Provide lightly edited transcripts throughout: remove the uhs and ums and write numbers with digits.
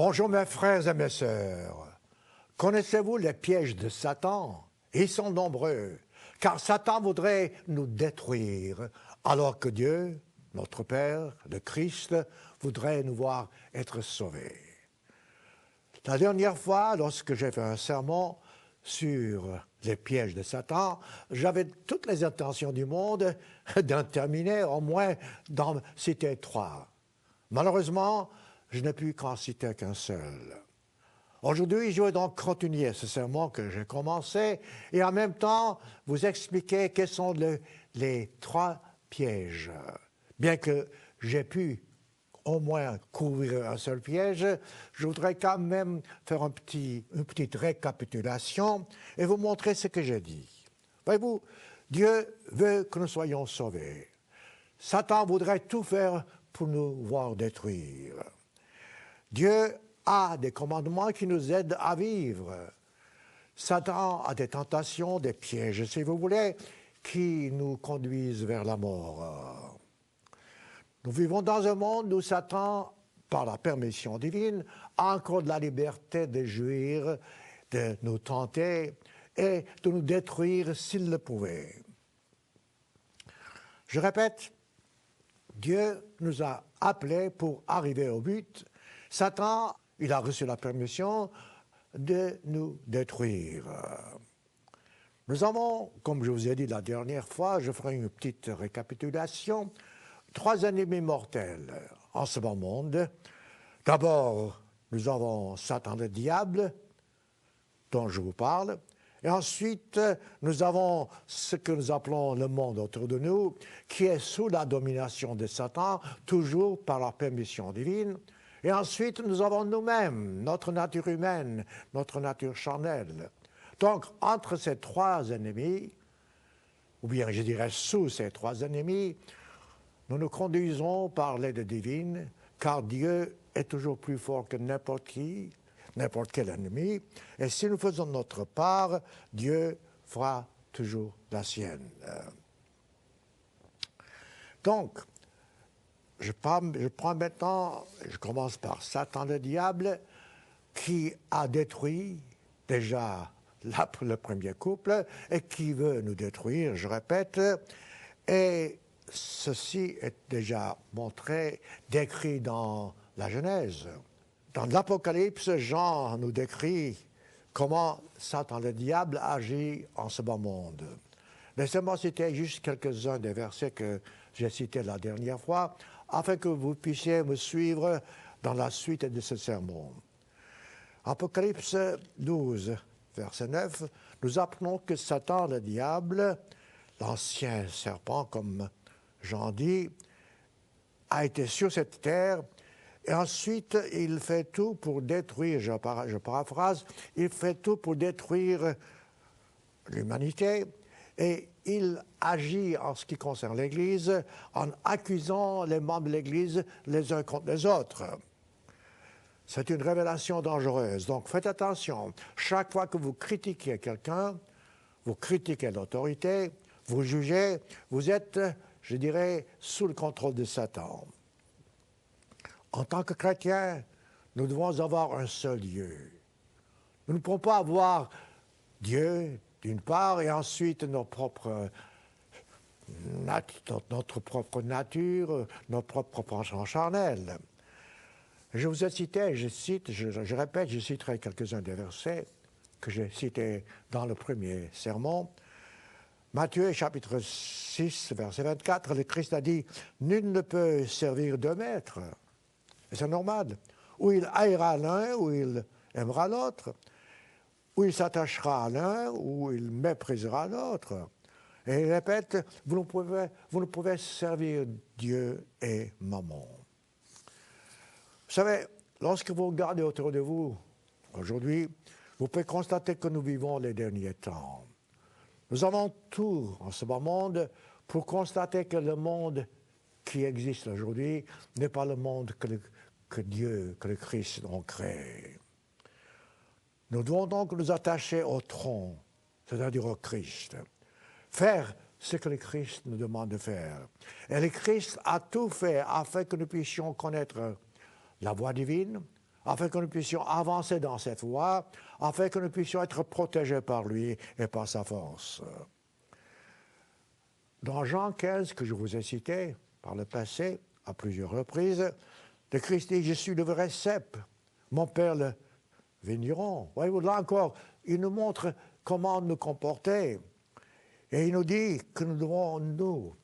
Bonjour mes frères et mes sœurs. Connaissez-vous les pièges de Satan? Ils sont nombreux, car Satan voudrait nous détruire, alors que Dieu, notre Père, le Christ, voudrait nous voir être sauvés. La dernière fois, lorsque j'ai fait un sermon sur les pièges de Satan, j'avais toutes les intentions du monde d'en terminer, au moins d'en citer 3. Malheureusement, je n'ai pu qu'en citer qu'un seul. Aujourd'hui, je vais donc continuer ce sermon que j'ai commencé et en même temps vous expliquer quels sont les 3 pièges. Bien que j'ai pu au moins couvrir un seul piège, je voudrais quand même faire une petite récapitulation et vous montrer ce que j'ai dit. Voyez-vous, Dieu veut que nous soyons sauvés. Satan voudrait tout faire pour nous voir détruire. Dieu a des commandements qui nous aident à vivre. Satan a des tentations, des pièges, si vous voulez, qui nous conduisent vers la mort. Nous vivons dans un monde où Satan, par la permission divine, a encore de la liberté de jouir, de nous tenter et de nous détruire s'il le pouvait. Je répète, Dieu nous a appelés pour arriver au but. Satan, il a reçu la permission de nous détruire. Nous avons, comme je vous ai dit la dernière fois, je ferai une petite récapitulation, 3 ennemis mortels en ce bas monde. D'abord, nous avons Satan le diable, dont je vous parle. Et ensuite, nous avons ce que nous appelons le monde autour de nous, qui est sous la domination de Satan, toujours par la permission divine. Et ensuite, nous avons nous-mêmes, notre nature humaine, notre nature charnelle. Donc, entre ces 3 ennemis, ou bien je dirais sous ces 3 ennemis, nous nous conduisons par l'aide divine, car Dieu est toujours plus fort que n'importe qui, n'importe quel ennemi. Et si nous faisons notre part, Dieu fera toujours la sienne. Donc, je prends maintenant, je commence par Satan le diable, qui a détruit déjà le premier couple et qui veut nous détruire, je répète, et ceci est déjà montré, décrit dans la Genèse. Dans l'Apocalypse, Jean nous décrit comment Satan le diable agit en ce bas monde. Laissez-moi citer juste quelques-uns des versets que j'ai cités la dernière fois, afin que vous puissiez me suivre dans la suite de ce sermon. Apocalypse 12, verset 9, nous apprenons que Satan le diable, l'ancien serpent, comme Jean dit, a été sur cette terre, et ensuite il fait tout pour détruire, je paraphrase, il fait tout pour détruire l'humanité, et il agit en ce qui concerne l'Église en accusant les membres de l'Église les uns contre les autres. C'est une révélation dangereuse, donc faites attention. Chaque fois que vous critiquez quelqu'un, vous critiquez l'autorité, vous jugez, vous êtes, je dirais, sous le contrôle de Satan. En tant que chrétiens, nous devons avoir un seul Dieu. Nous ne pouvons pas avoir Dieu, d'une part, et ensuite notre propre nature, notre propre penchant charnel. Je vous ai cité, je répète, je citerai quelques-uns des versets que j'ai cités dans le premier sermon. Matthieu, chapitre 6, verset 24, le Christ a dit « Nul ne peut servir 2 maîtres ». Et c'est normal. Ou il haïra l'un, ou il aimera l'autre. Ou il s'attachera à l'un, ou il méprisera l'autre. Et il répète, vous ne pouvez servir Dieu et Mammon. Vous savez, lorsque vous regardez autour de vous, aujourd'hui, vous pouvez constater que nous vivons les derniers temps. Nous avons tout en ce bas monde pour constater que le monde qui existe aujourd'hui n'est pas le monde que Dieu, que le Christ ont créé. Nous devons donc nous attacher au tronc, c'est-à-dire au Christ. Faire ce que le Christ nous demande de faire. Et le Christ a tout fait afin que nous puissions connaître la voie divine, afin que nous puissions avancer dans cette voie, afin que nous puissions être protégés par lui et par sa force. Dans Jean 15, que je vous ai cité par le passé, à plusieurs reprises, le Christ dit « Je suis le vrai cep, mon Père le vigneron ». Voyez-vous, là encore, il nous montre comment nous comporter. Et il nous dit que nous devons, nous,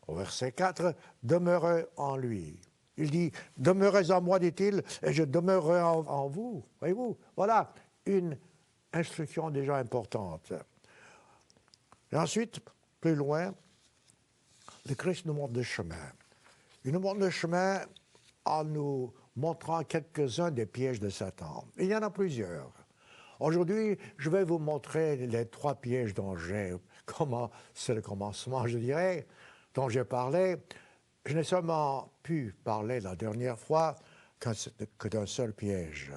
au verset 4, demeurer en lui. Il dit « Demeurez en moi, dit-il, et je demeurerai en vous ». Voyez-vous, voilà une instruction déjà importante. Et ensuite, plus loin, le Christ nous montre le chemin. Il nous montre le chemin en nous montrant quelques-uns des pièges de Satan. Il y en a plusieurs. Aujourd'hui, je vais vous montrer les 3 pièges dont c'est le commencement, je dirais, dont j'ai parlé. Je n'ai seulement pu parler la dernière fois que d'un seul piège.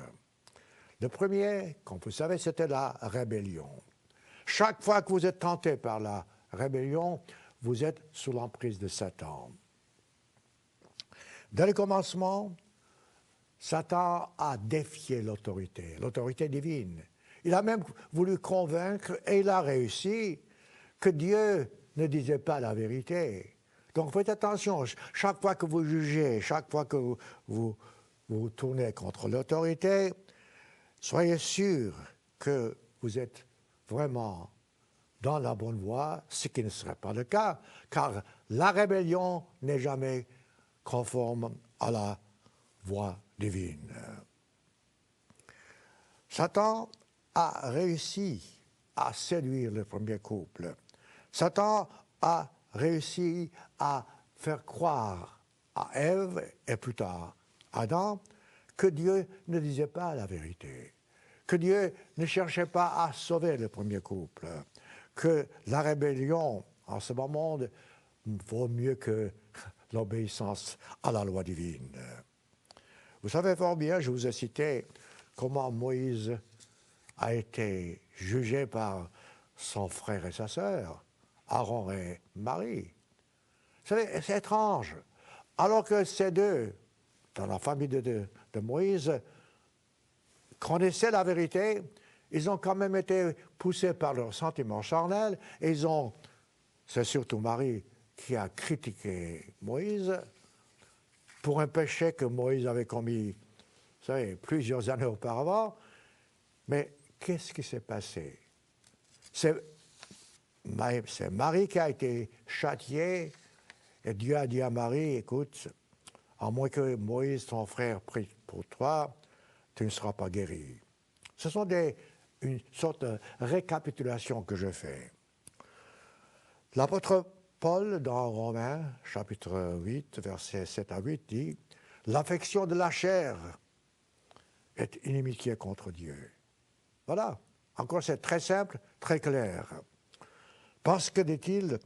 Le premier, comme vous savez, c'était la rébellion. Chaque fois que vous êtes tenté par la rébellion, vous êtes sous l'emprise de Satan. Dès le commencement, Satan a défié l'autorité divine. Il a même voulu convaincre, et il a réussi, que Dieu ne disait pas la vérité. Donc faites attention, chaque fois que vous jugez, chaque fois que vous vous tournez contre l'autorité, soyez sûr que vous êtes vraiment dans la bonne voie, ce qui ne serait pas le cas, car la rébellion n'est jamais conforme à la voie divine. Satan a réussi à séduire le premier couple. Satan a réussi à faire croire à Ève et plus tard à Adam que Dieu ne disait pas la vérité, que Dieu ne cherchait pas à sauver le premier couple, que la rébellion en ce monde vaut mieux que l'obéissance à la loi divine. Vous savez fort bien, je vous ai cité comment Moïse a été jugé par son frère et sa sœur, Aaron et Marie. Vous savez, c'est étrange. Alors que ces deux, dans la famille de Moïse, connaissaient la vérité, ils ont quand même été poussés par leurs sentiments charnels et c'est surtout Marie qui a critiqué Moïse pour un péché que Moïse avait commis, vous savez, plusieurs années auparavant. Mais qu'est-ce qui s'est passé? C'est Marie qui a été châtiée et Dieu a dit à Marie, écoute, à moins que Moïse, ton frère, prie pour toi, tu ne seras pas guéri. Ce sont une sorte de récapitulation que je fais. L'apôtre Paul, dans Romains, chapitre 8, versets 7 à 8, dit « L'affection de la chair est inimitié contre Dieu. » Voilà. Encore, c'est très simple, très clair. Parce que, dit-il,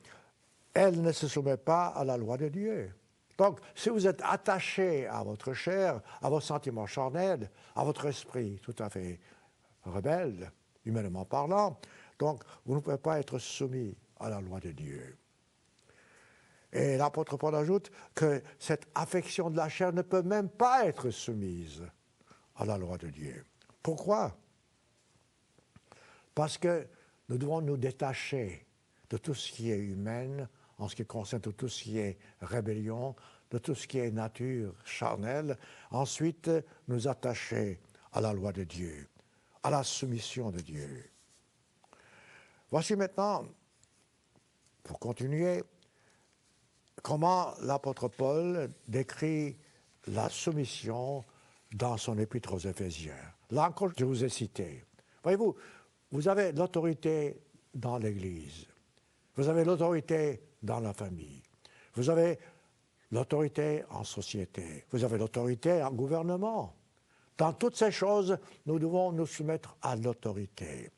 elle ne se soumet pas à la loi de Dieu. Donc, si vous êtes attaché à votre chair, à vos sentiments charnels, à votre esprit tout à fait rebelle, humainement parlant, donc vous ne pouvez pas être soumis à la loi de Dieu. Et l'apôtre Paul ajoute que cette affection de la chair ne peut même pas être soumise à la loi de Dieu. Pourquoi? Parce que nous devons nous détacher de tout ce qui est humain, en ce qui concerne tout ce qui est rébellion, de tout ce qui est nature charnelle, ensuite nous attacher à la loi de Dieu, à la soumission de Dieu. Voici maintenant, pour continuer, comment l'apôtre Paul décrit la soumission dans son épître aux Éphésiens. Là encore, je vous ai cité. Voyez-vous, vous avez l'autorité dans l'Église, vous avez l'autorité dans la famille, vous avez l'autorité en société, vous avez l'autorité en gouvernement. Dans toutes ces choses, nous devons nous soumettre à l'autorité.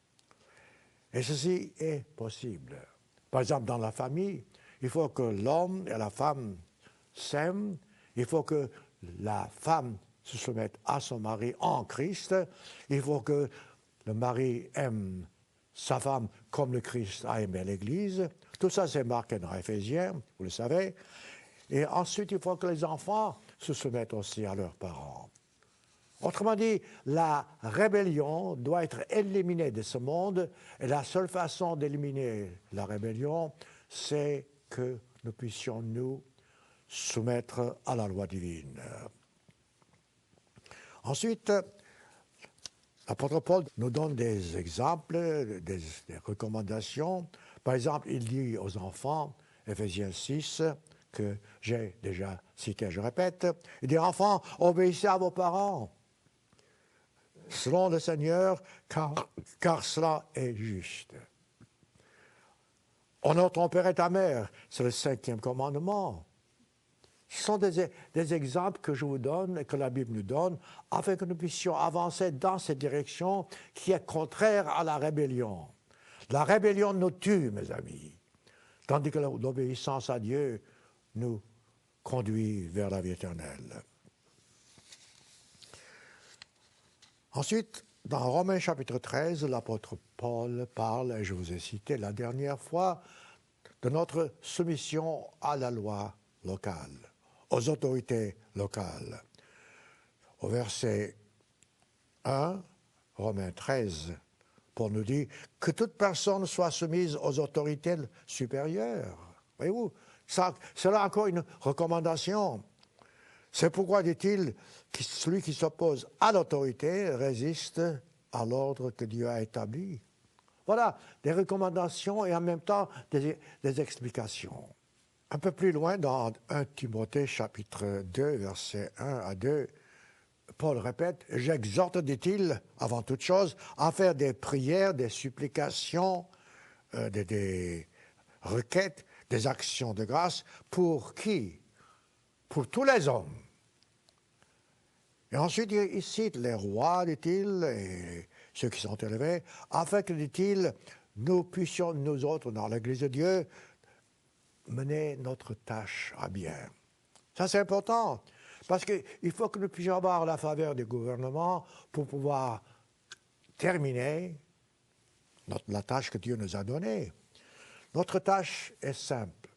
Et ceci est possible. Par exemple, dans la famille, il faut que l'homme et la femme s'aiment, il faut que la femme se soumette à son mari en Christ, il faut que le mari aime sa femme comme le Christ a aimé l'Église. Tout ça, c'est marqué dans Éphésiens, vous le savez. Et ensuite, il faut que les enfants se soumettent aussi à leurs parents. Autrement dit, la rébellion doit être éliminée de ce monde, et la seule façon d'éliminer la rébellion, c'est que nous puissions nous soumettre à la loi divine. Ensuite, l'apôtre Paul nous donne des exemples, des recommandations. Par exemple, il dit aux enfants, Éphésiens 6, que j'ai déjà cité, je répète, il dit, enfants, obéissez à vos parents, selon le Seigneur, car cela est juste. Honore ton père et ta mère, c'est le 5e commandement. Ce sont des exemples que je vous donne et que la Bible nous donne afin que nous puissions avancer dans cette direction qui est contraire à la rébellion. La rébellion nous tue, mes amis, tandis que l'obéissance à Dieu nous conduit vers la vie éternelle. Ensuite, dans Romains chapitre 13, l'apôtre Paul parle, et je vous ai cité la dernière fois, de notre soumission à la loi locale, aux autorités locales. Au verset 1, Romains 13, Paul nous dit que toute personne soit soumise aux autorités supérieures. Voyez-vous, c'est là encore une recommandation. C'est pourquoi, dit-il, que celui qui s'oppose à l'autorité résiste à l'ordre que Dieu a établi. Voilà, des recommandations et en même temps des explications. Un peu plus loin, dans 1 Timothée chapitre 2, versets 1 à 2, Paul répète, « J'exhorte, dit-il, avant toute chose, à faire des prières, des supplications, des requêtes, des actions de grâce. Pour qui? Pour tous les hommes. » Et ensuite, il cite les rois, dit-il, et ceux qui sont élevés, afin que, dit-il, nous puissions, nous autres, dans l'Église de Dieu, mener notre tâche à bien. Ça, c'est important, parce qu'il faut que nous puissions avoir la faveur du gouvernement pour pouvoir terminer la tâche que Dieu nous a donnée. Notre tâche est simple,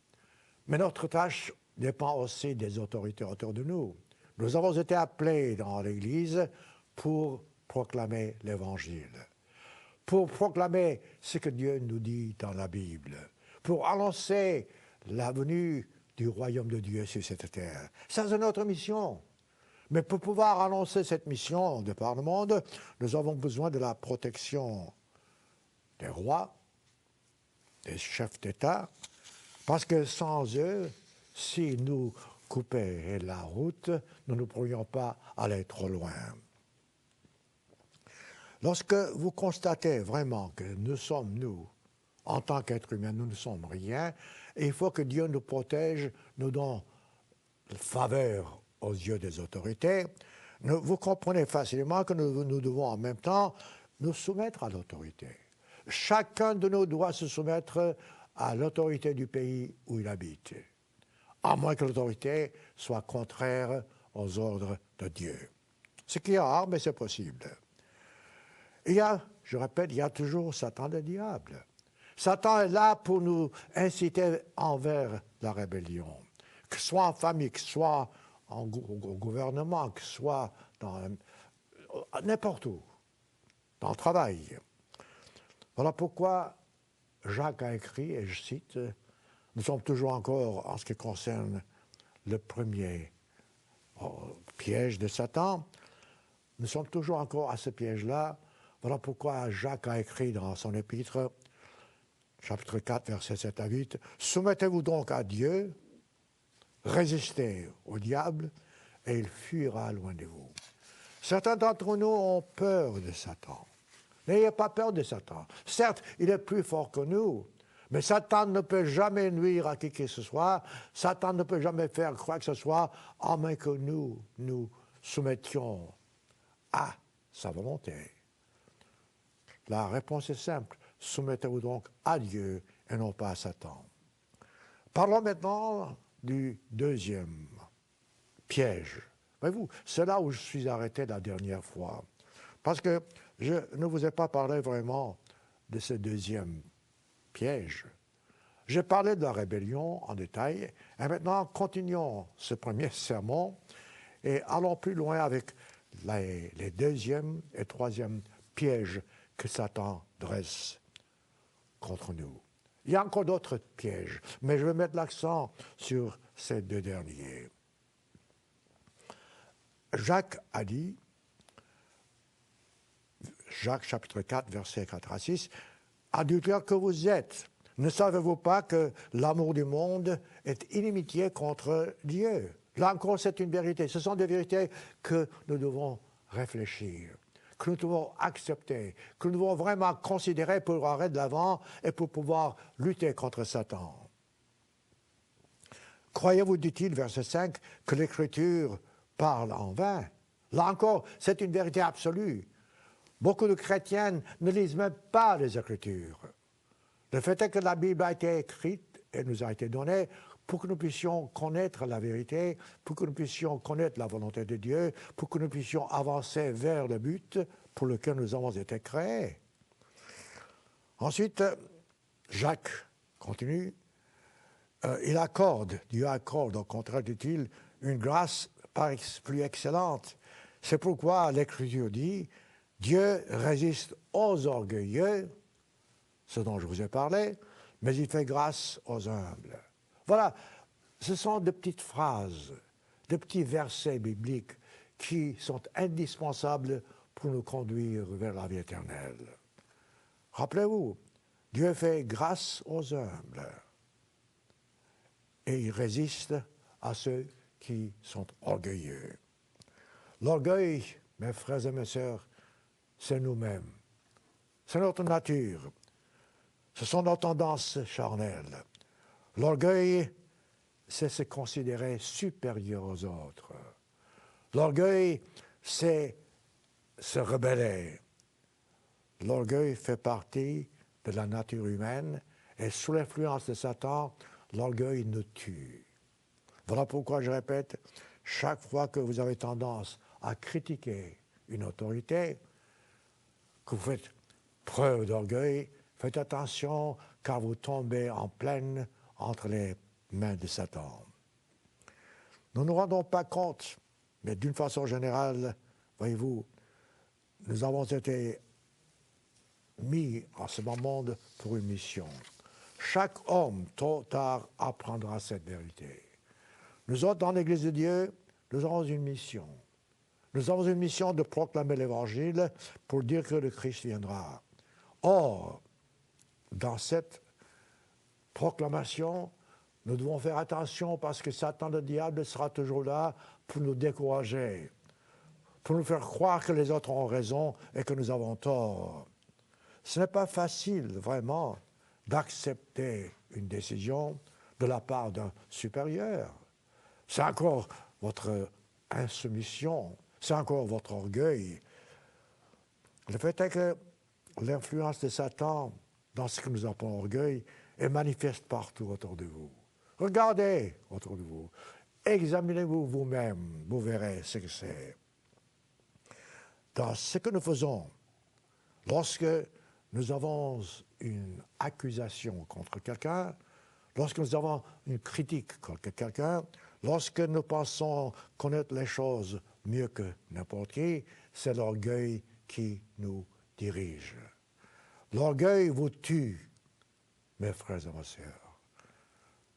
mais notre tâche dépend aussi des autorités autour de nous. Nous avons été appelés dans l'Église pour proclamer l'Évangile, pour proclamer ce que Dieu nous dit dans la Bible, pour annoncer la venue du royaume de Dieu sur cette terre. Ça, c'est notre mission. Mais pour pouvoir annoncer cette mission de par le monde, nous avons besoin de la protection des rois, des chefs d'État, parce que sans eux, si nous coupaient la route, nous ne pourrions pas aller trop loin. Lorsque vous constatez vraiment que nous sommes, nous, en tant qu'êtres humains, nous ne sommes rien, et il faut que Dieu nous protège, nous donne faveur aux yeux des autorités, vous comprenez facilement que nous devons en même temps nous soumettre à l'autorité. Chacun de nous doit se soumettre à l'autorité du pays où il habite, à moins que l'autorité soit contraire aux ordres de Dieu. Ce qui est rare, mais c'est possible. Je répète, il y a toujours Satan le diable. Satan est là pour nous inciter envers la rébellion, que ce soit en famille, que ce soit au gouvernement, que ce soit n'importe où, dans le travail. Voilà pourquoi Jacques a écrit, et je cite, « Nous sommes toujours encore, en ce qui concerne le premier piège de Satan, nous sommes toujours encore à ce piège-là. Voilà pourquoi Jacques a écrit dans son épître, chapitre 4, versets 7 à 8, « Soumettez-vous donc à Dieu, résistez au diable, et il fuira loin de vous. » Certains d'entre nous ont peur de Satan. N'ayez pas peur de Satan. Certes, il est plus fort que nous, mais Satan ne peut jamais nuire à qui que ce soit. Satan ne peut jamais faire quoi que ce soit, à moins que nous nous soumettions à sa volonté. La réponse est simple. Soumettez-vous donc à Dieu et non pas à Satan. Parlons maintenant du deuxième piège. Voyez-vous, c'est là où je suis arrêté la dernière fois. Parce que je ne vous ai pas parlé vraiment de ce deuxième piège. J'ai parlé de la rébellion en détail, et maintenant continuons ce premier sermon et allons plus loin avec les deuxième et troisième pièges que Satan dresse contre nous. Il y a encore d'autres pièges, mais je vais mettre l'accent sur ces deux derniers. Jacques a dit, Jacques chapitre 4, versets 4 à 6, « Adultères que vous êtes, ne savez-vous pas que l'amour du monde est inimitié contre Dieu ?» Là encore, c'est une vérité. Ce sont des vérités que nous devons réfléchir, que nous devons accepter, que nous devons vraiment considérer pour aller de l'avant et pour pouvoir lutter contre Satan. Croyez-vous, dit-il, verset 5, que l'Écriture parle en vain? Là encore, c'est une vérité absolue. Beaucoup de chrétiens ne lisent même pas les Écritures. Le fait est que la Bible a été écrite et nous a été donnée pour que nous puissions connaître la vérité, pour que nous puissions connaître la volonté de Dieu, pour que nous puissions avancer vers le but pour lequel nous avons été créés. Ensuite, Jacques continue. Dieu accorde, au contraire, dit-il, une grâce plus excellente. C'est pourquoi l'Écriture dit, Dieu résiste aux orgueilleux, ce dont je vous ai parlé, mais il fait grâce aux humbles. Voilà, ce sont de petites phrases, de petits versets bibliques qui sont indispensables pour nous conduire vers la vie éternelle. Rappelez-vous, Dieu fait grâce aux humbles et il résiste à ceux qui sont orgueilleux. L'orgueil, mes frères et mes sœurs, c'est nous-mêmes. C'est notre nature. Ce sont nos tendances charnelles. L'orgueil, c'est se considérer supérieur aux autres. L'orgueil, c'est se rebeller. L'orgueil fait partie de la nature humaine et sous l'influence de Satan, l'orgueil nous tue. Voilà pourquoi je répète, chaque fois que vous avez tendance à critiquer une autorité, que vous faites preuve d'orgueil, faites attention car vous tombez en pleine entre les mains de Satan. Nous ne nous rendons pas compte, mais d'une façon générale, voyez-vous, nous avons été mis en ce monde pour une mission. Chaque homme, tôt ou tard, apprendra cette vérité. Nous autres, dans l'Église de Dieu, nous avons une mission. Nous avons une mission de proclamer l'Évangile pour dire que le Christ viendra. Or, dans cette proclamation, nous devons faire attention parce que Satan, le diable, sera toujours là pour nous décourager, pour nous faire croire que les autres ont raison et que nous avons tort. Ce n'est pas facile, vraiment, d'accepter une décision de la part d'un supérieur. C'est encore votre insoumission, c'est encore votre orgueil. Le fait est que l'influence de Satan dans ce que nous appelons orgueil est manifeste partout autour de vous. Regardez autour de vous, examinez-vous vous-même, vous verrez ce que c'est. Dans ce que nous faisons, lorsque nous avons une accusation contre quelqu'un, lorsque nous avons une critique contre quelqu'un, lorsque nous pensons connaître les choses mieux que n'importe qui, c'est l'orgueil qui nous dirige. L'orgueil vous tue, mes frères et mes sœurs.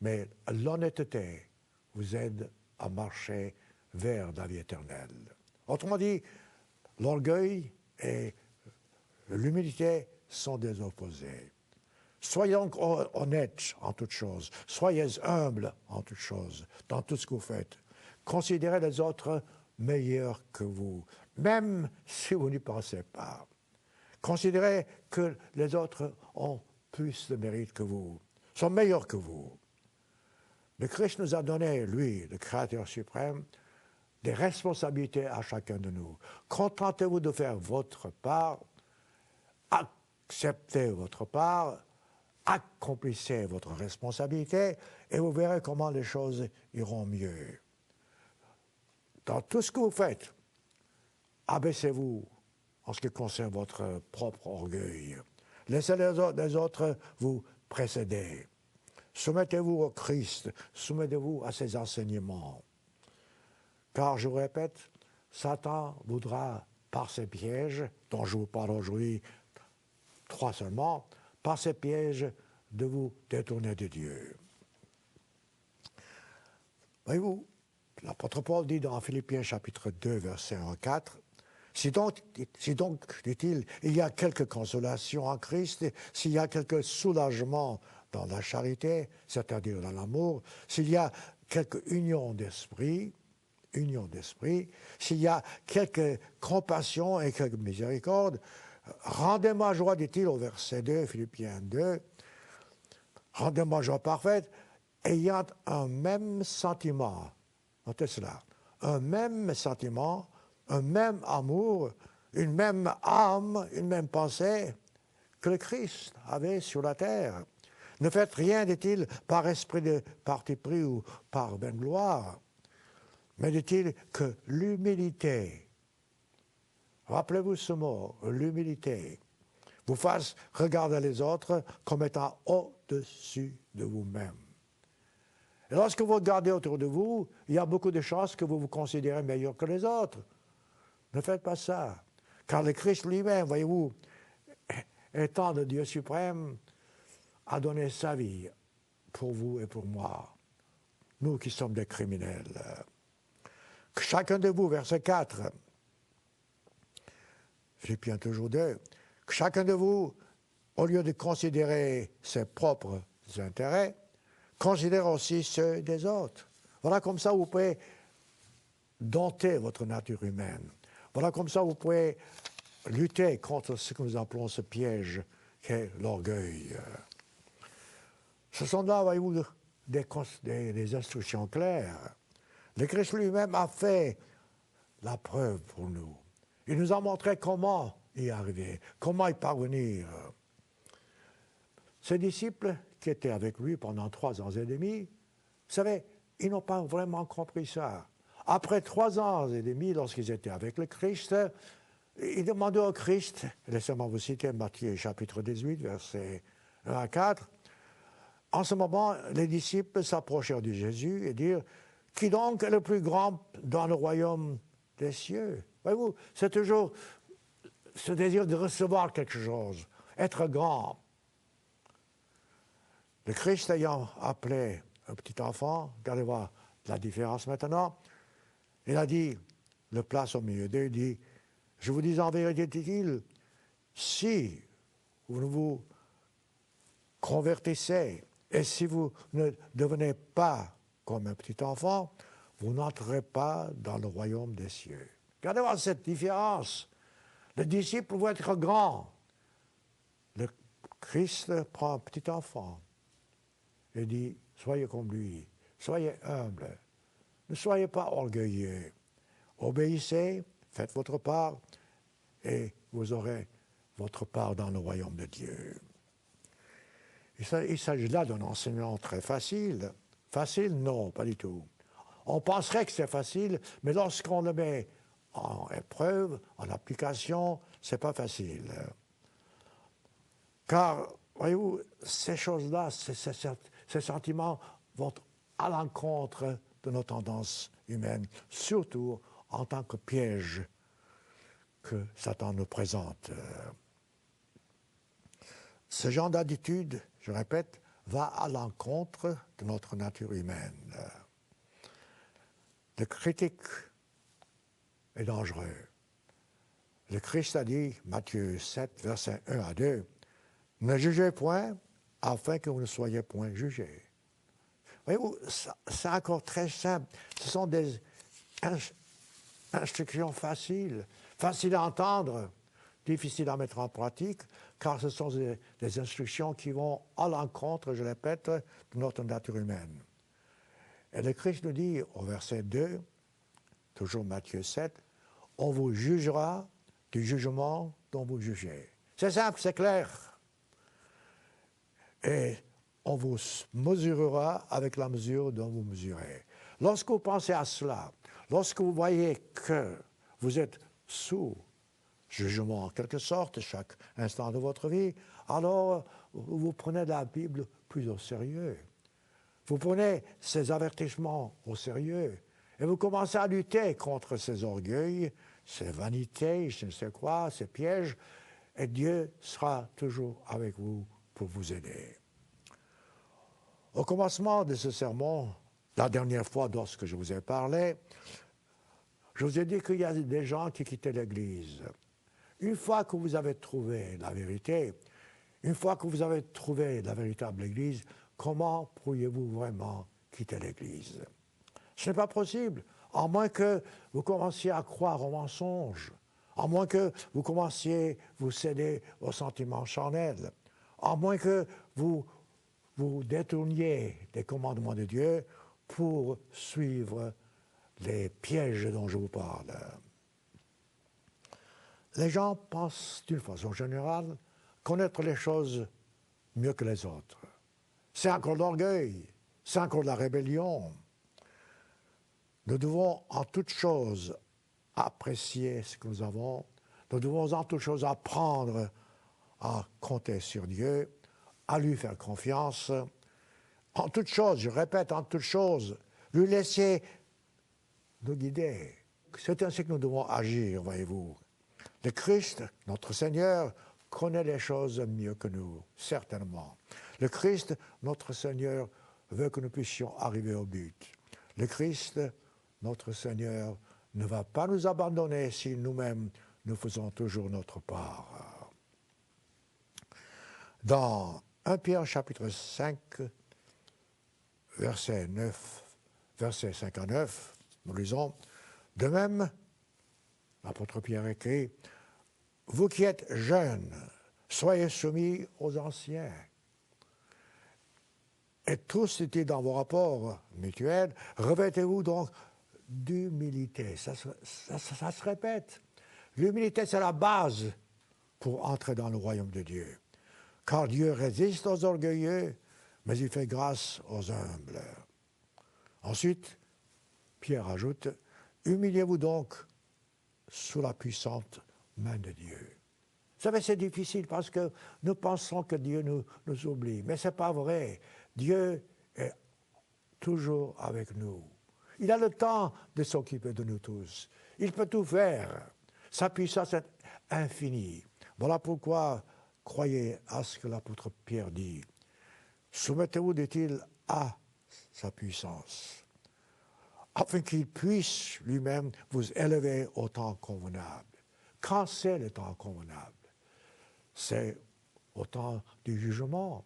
Mais l'honnêteté vous aide à marcher vers la vie éternelle. Autrement dit, l'orgueil et l'humilité sont des opposés. Soyez donc honnêtes en toutes choses. Soyez humbles en toutes choses, dans tout ce que vous faites. Considérez les autres meilleurs que vous, même si vous n'y pensez pas. Considérez que les autres ont plus de mérite que vous, sont meilleurs que vous. Le Christ nous a donné, lui, le Créateur suprême, des responsabilités à chacun de nous. Contentez-vous de faire votre part, acceptez votre part, accomplissez votre responsabilité et vous verrez comment les choses iront mieux. Dans tout ce que vous faites, abaissez-vous en ce qui concerne votre propre orgueil. Laissez les autres vous précéder. Soumettez-vous au Christ, soumettez-vous à ses enseignements. Car, je vous répète, Satan voudra, par ses pièges, dont je vous parle aujourd'hui, 3 seulement, par ses pièges, de vous détourner de Dieu. Voyez-vous, l'apôtre Paul dit dans Philippiens chapitre 2, verset 1 à 4, si donc, dit-il, il y a quelque consolation en Christ, s'il y a quelque soulagement dans la charité, c'est-à-dire dans l'amour, s'il y a quelque union d'esprit, s'il y a quelque compassion et quelque miséricorde, rendez-moi joie, dit-il au verset 2, Philippiens 2, rendez-moi joie parfaite, ayant un même sentiment, notez cela, un même sentiment, un même amour, une même âme, une même pensée que le Christ avait sur la terre. Ne faites rien, dit-il, par esprit de parti pris ou par vaine gloire, mais dit-il que l'humilité, rappelez-vous ce mot, l'humilité, vous fasse regarder les autres comme étant au-dessus de vous-même. Et lorsque vous regardez autour de vous, il y a beaucoup de chances que vous vous considérez meilleur que les autres. Ne faites pas ça. Car le Christ lui-même, voyez-vous, étant le Dieu suprême, a donné sa vie pour vous et pour moi, nous qui sommes des criminels. Que chacun de vous, verset 4, Philippiens toujours 2, que chacun de vous, au lieu de considérer ses propres intérêts, considère aussi ceux des autres. Voilà comme ça vous pouvez dompter votre nature humaine. Voilà comme ça vous pouvez lutter contre ce que nous appelons ce piège qu'est l'orgueil. Ce sont là, voyez-vous, des instructions claires. Le Christ lui-même a fait la preuve pour nous. Il nous a montré comment y arriver, comment y parvenir. Ses disciples qui étaient avec lui pendant 3 ans et demi, vous savez, ils n'ont pas vraiment compris ça. Après 3 ans et demi, lorsqu'ils étaient avec le Christ, ils demandaient au Christ, laissez-moi vous citer Matthieu chapitre 18, versets 1 à 4, en ce moment, les disciples s'approchèrent de Jésus et dirent, qui donc est le plus grand dans le royaume des cieux? Voyez-vous, c'est toujours ce désir de recevoir quelque chose, être grand. Le Christ ayant appelé un petit enfant, regardez voir la différence maintenant, il a dit, le place au milieu d'eux, il dit, je vous dis en vérité, dit-il, si vous ne vous convertissez et si vous ne devenez pas comme un petit enfant, vous n'entrerez pas dans le royaume des cieux. Regardez voir cette différence. Le disciple veut être grand. Le Christ prend un petit enfant et dit, soyez comme lui, soyez humble, ne soyez pas orgueilleux, obéissez, faites votre part et vous aurez votre part dans le royaume de Dieu. Il s'agit là d'un enseignement très facile. Facile? Non, pas du tout. On penserait que c'est facile, mais lorsqu'on le met en épreuve, en application, c'est pas facile. Car, voyez-vous, ces choses-là, ces sentiments vont à l'encontre de nos tendances humaines, surtout en tant que piège que Satan nous présente. Ce genre d'attitude, je répète, va à l'encontre de notre nature humaine. Le critique est dangereux. Le Christ a dit, Matthieu 7, versets 1 à 2, « Ne jugez point, afin que vous ne soyez point jugés. » Voyez-vous, c'est encore très simple. Ce sont des instructions faciles à entendre, difficiles à mettre en pratique, car ce sont des instructions qui vont à l'encontre, je répète, de notre nature humaine. Et le Christ nous dit au verset 2, toujours Matthieu 7, « On vous jugera du jugement dont vous jugez. » C'est simple, c'est clair. Et on vous mesurera avec la mesure dont vous mesurez. Lorsque vous pensez à cela, lorsque vous voyez que vous êtes sous jugement en quelque sorte, chaque instant de votre vie, alors vous prenez la Bible plus au sérieux. Vous prenez ces avertissements au sérieux Et vous commencez à lutter contre ces orgueils, ces vanités, je ne sais quoi, ces pièges, et Dieu sera toujours avec vous pour vous aider. Au commencement de ce sermon, la dernière fois lorsque je vous ai parlé, je vous ai dit qu'il y a des gens qui quittaient l'Église. Une fois que vous avez trouvé la vérité, une fois que vous avez trouvé la véritable Église, comment pourriez-vous vraiment quitter l'Église? Ce n'est pas possible, à moins que vous commenciez à croire aux mensonges, à moins que vous commenciez à vous céder aux sentiments charnels, à moins que vous vous détourniez des commandements de Dieu pour suivre les pièges dont je vous parle. Les gens pensent d'une façon générale connaître les choses mieux que les autres. C'est encore l'orgueil, c'est encore la rébellion. Nous devons en toute chose apprécier ce que nous avons. Nous devons en toute chose apprendre à compter sur Dieu, à lui faire confiance. En toute chose, je répète, en toute chose, lui laisser nous guider. C'est ainsi que nous devons agir, voyez-vous. Le Christ, notre Seigneur, connaît les choses mieux que nous, certainement. Le Christ, notre Seigneur, veut que nous puissions arriver au but. Le Christ, notre Seigneur, ne va pas nous abandonner si nous-mêmes nous faisons toujours notre part. Dans 1 Pierre chapitre 5, verset 5 à 9, nous lisons, « De même, l'apôtre Pierre écrit, « Vous qui êtes jeunes, soyez soumis aux anciens. Et tous étaient dans vos rapports mutuels, revêtez-vous donc d'humilité. » Ça se répète. L'humilité, c'est la base pour entrer dans le royaume de Dieu. Car Dieu résiste aux orgueilleux, mais il fait grâce aux humbles. Ensuite, Pierre ajoute, « Humiliez-vous donc sous la puissante main de Dieu. » Vous savez, c'est difficile parce que nous pensons que Dieu nous oublie, mais ce n'est pas vrai. Dieu est toujours avec nous. Il a le temps de s'occuper de nous tous. Il peut tout faire. Sa puissance est infinie. Voilà pourquoi croyez à ce que l'apôtre Pierre dit. Soumettez-vous, dit-il, à sa puissance, afin qu'il puisse lui-même vous élever au temps convenable. Quand c'est le temps convenable? C'est au temps du jugement.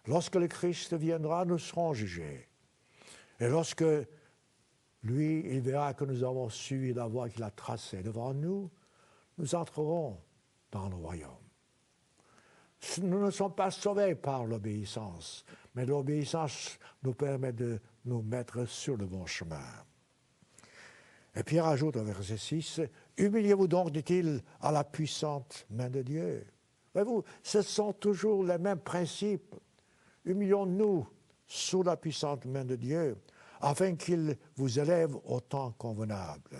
Lorsque le Christ viendra, nous serons jugés. Et lorsque lui, il verra que nous avons suivi la voie qu'il a tracée devant nous, nous entrerons dans le royaume. Nous ne sommes pas sauvés par l'obéissance, mais l'obéissance nous permet de nous mettre sur le bon chemin. Et Pierre ajoute au verset 6, « Humiliez-vous donc, dit-il, à la puissante main de Dieu. » Voyez-vous, ce sont toujours les mêmes principes. Humilions-nous sous la puissante main de Dieu, afin qu'il vous élève au temps convenable.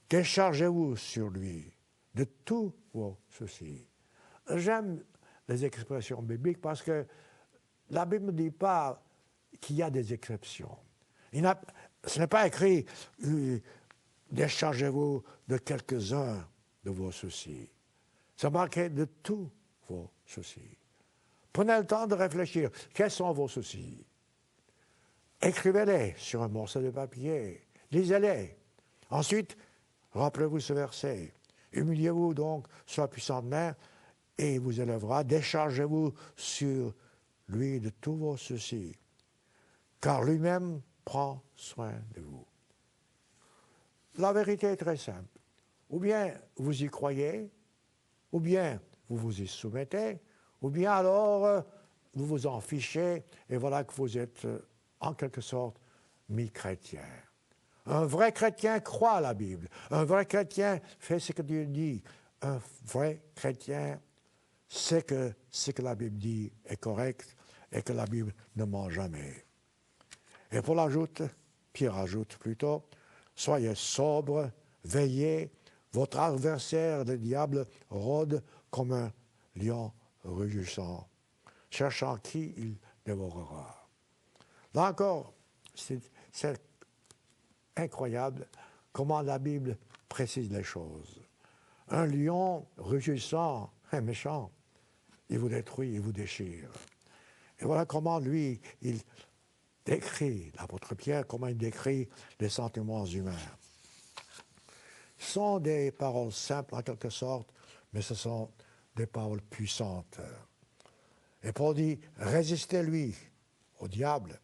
Déchargez-vous sur lui de tous vos soucis. J'aime les expressions bibliques parce que la Bible ne dit pas qu'il y a des exceptions. Ce n'est pas écrit « déchargez-vous de quelques-uns de vos soucis ». C'est marqué de tous vos soucis. Prenez le temps de réfléchir. Quels sont vos soucis? Écrivez-les sur un morceau de papier. Lisez-les. Ensuite, rappelez-vous ce verset. Humiliez-vous donc sur la puissante main et il vous élèvera. Déchargez-vous sur lui de tous vos soucis, car lui-même prend soin de vous. La vérité est très simple. Ou bien vous y croyez, ou bien vous vous y soumettez, ou bien alors vous vous en fichez et voilà que vous êtes en quelque sorte mi-chrétien. Un vrai chrétien croit à la Bible. Un vrai chrétien fait ce que Dieu dit. Un vrai chrétien sait que ce que la Bible dit est correct et que la Bible ne ment jamais. Et Paul ajoute, Pierre ajoute plutôt, soyez sobres, veillez, votre adversaire, le diable, rôde comme un lion rugissant, cherchant qui il dévorera. Là encore, c'est incroyable comment la Bible précise les choses. Un lion rugissant, un méchant, il vous détruit, il vous déchire. Et voilà comment lui, il décrit, l'apôtre Pierre, comment il décrit les sentiments humains. Ce sont des paroles simples en quelque sorte, mais ce sont des paroles puissantes. Et Paul dit, résistez-lui, au diable,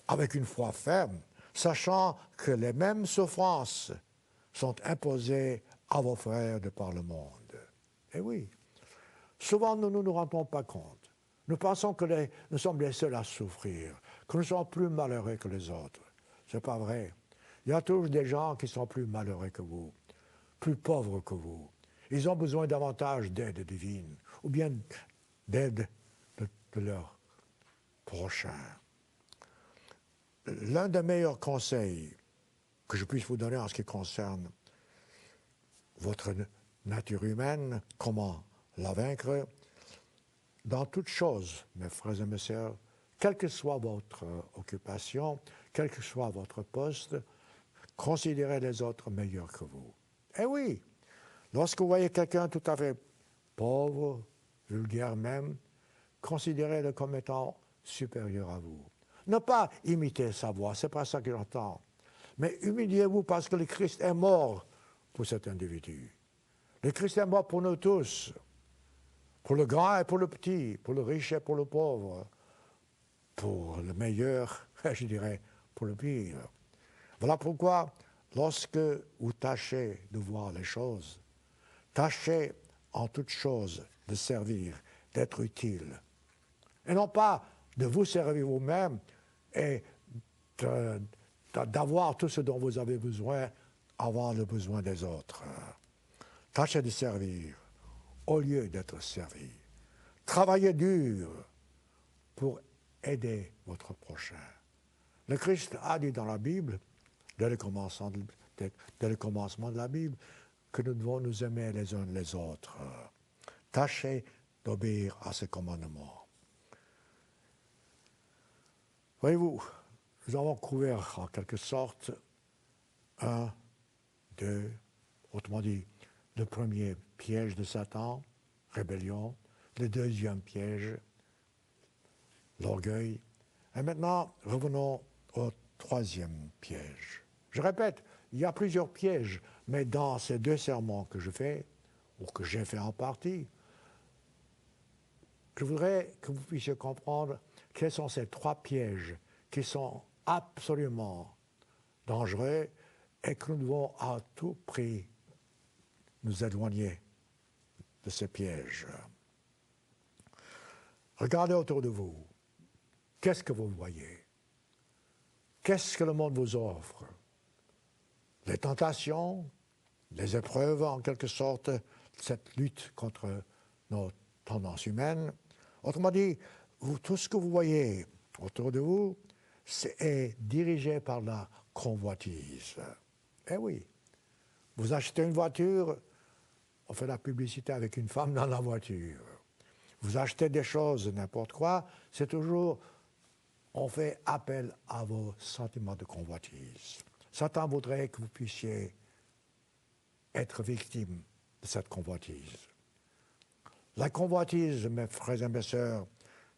avec une foi ferme, sachant que les mêmes souffrances sont imposées à vos frères de par le monde. Et oui, souvent nous ne nous rendons pas compte. Nous pensons que nous sommes les seuls à souffrir, que nous sommes plus malheureux que les autres. Ce n'est pas vrai. Il y a toujours des gens qui sont plus malheureux que vous, plus pauvres que vous. Ils ont besoin davantage d'aide divine, ou bien d'aide de leur prochain. L'un des meilleurs conseils que je puisse vous donner en ce qui concerne votre nature humaine, comment la vaincre, dans toute chose, mes frères et mes sœurs, quelle que soit votre occupation, quel que soit votre poste, considérez les autres meilleurs que vous. Eh oui, lorsque vous voyez quelqu'un tout à fait pauvre, vulgaire même, considérez-le comme étant supérieur à vous. Ne pas imiter sa voix, c'est pas ça que j'entends. Mais humiliez-vous parce que le Christ est mort pour cet individu. Le Christ est mort pour nous tous, pour le grand et pour le petit, pour le riche et pour le pauvre, pour le meilleur, je dirais, pour le pire. Voilà pourquoi, lorsque vous tâchez de voir les choses, tâchez en toute chose de servir, d'être utile. Et non pas de vous servir vous-même et d'avoir tout ce dont vous avez besoin avant le besoin des autres. Tâchez de servir au lieu d'être servi. Travaillez dur pour aider votre prochain. Le Christ a dit dans la Bible, dès le commencement de la Bible, que nous devons nous aimer les uns les autres. Tâchez d'obéir à ce commandement. Voyez-vous, nous avons couvert en quelque sorte autrement dit, le premier piège de Satan, rébellion, le deuxième piège, l'orgueil. Et maintenant, revenons au troisième piège. Je répète, il y a plusieurs pièges, mais dans ces deux sermons que je fais, ou que j'ai fait en partie, je voudrais que vous puissiez comprendre quels sont ces trois pièges qui sont absolument dangereux et que nous devons à tout prix nous éloigner de ces pièges. Regardez autour de vous. Qu'est-ce que vous voyez? Qu'est-ce que le monde vous offre? Les tentations, les épreuves, en quelque sorte, cette lutte contre nos tendances humaines. Autrement dit, tout ce que vous voyez autour de vous est dirigé par la convoitise. Eh oui, vous achetez une voiture, on fait la publicité avec une femme dans la voiture. Vous achetez des choses, n'importe quoi, c'est toujours, on fait appel à vos sentiments de convoitise. Satan voudrait que vous puissiez être victime de cette convoitise. La convoitise, mes frères et mes sœurs,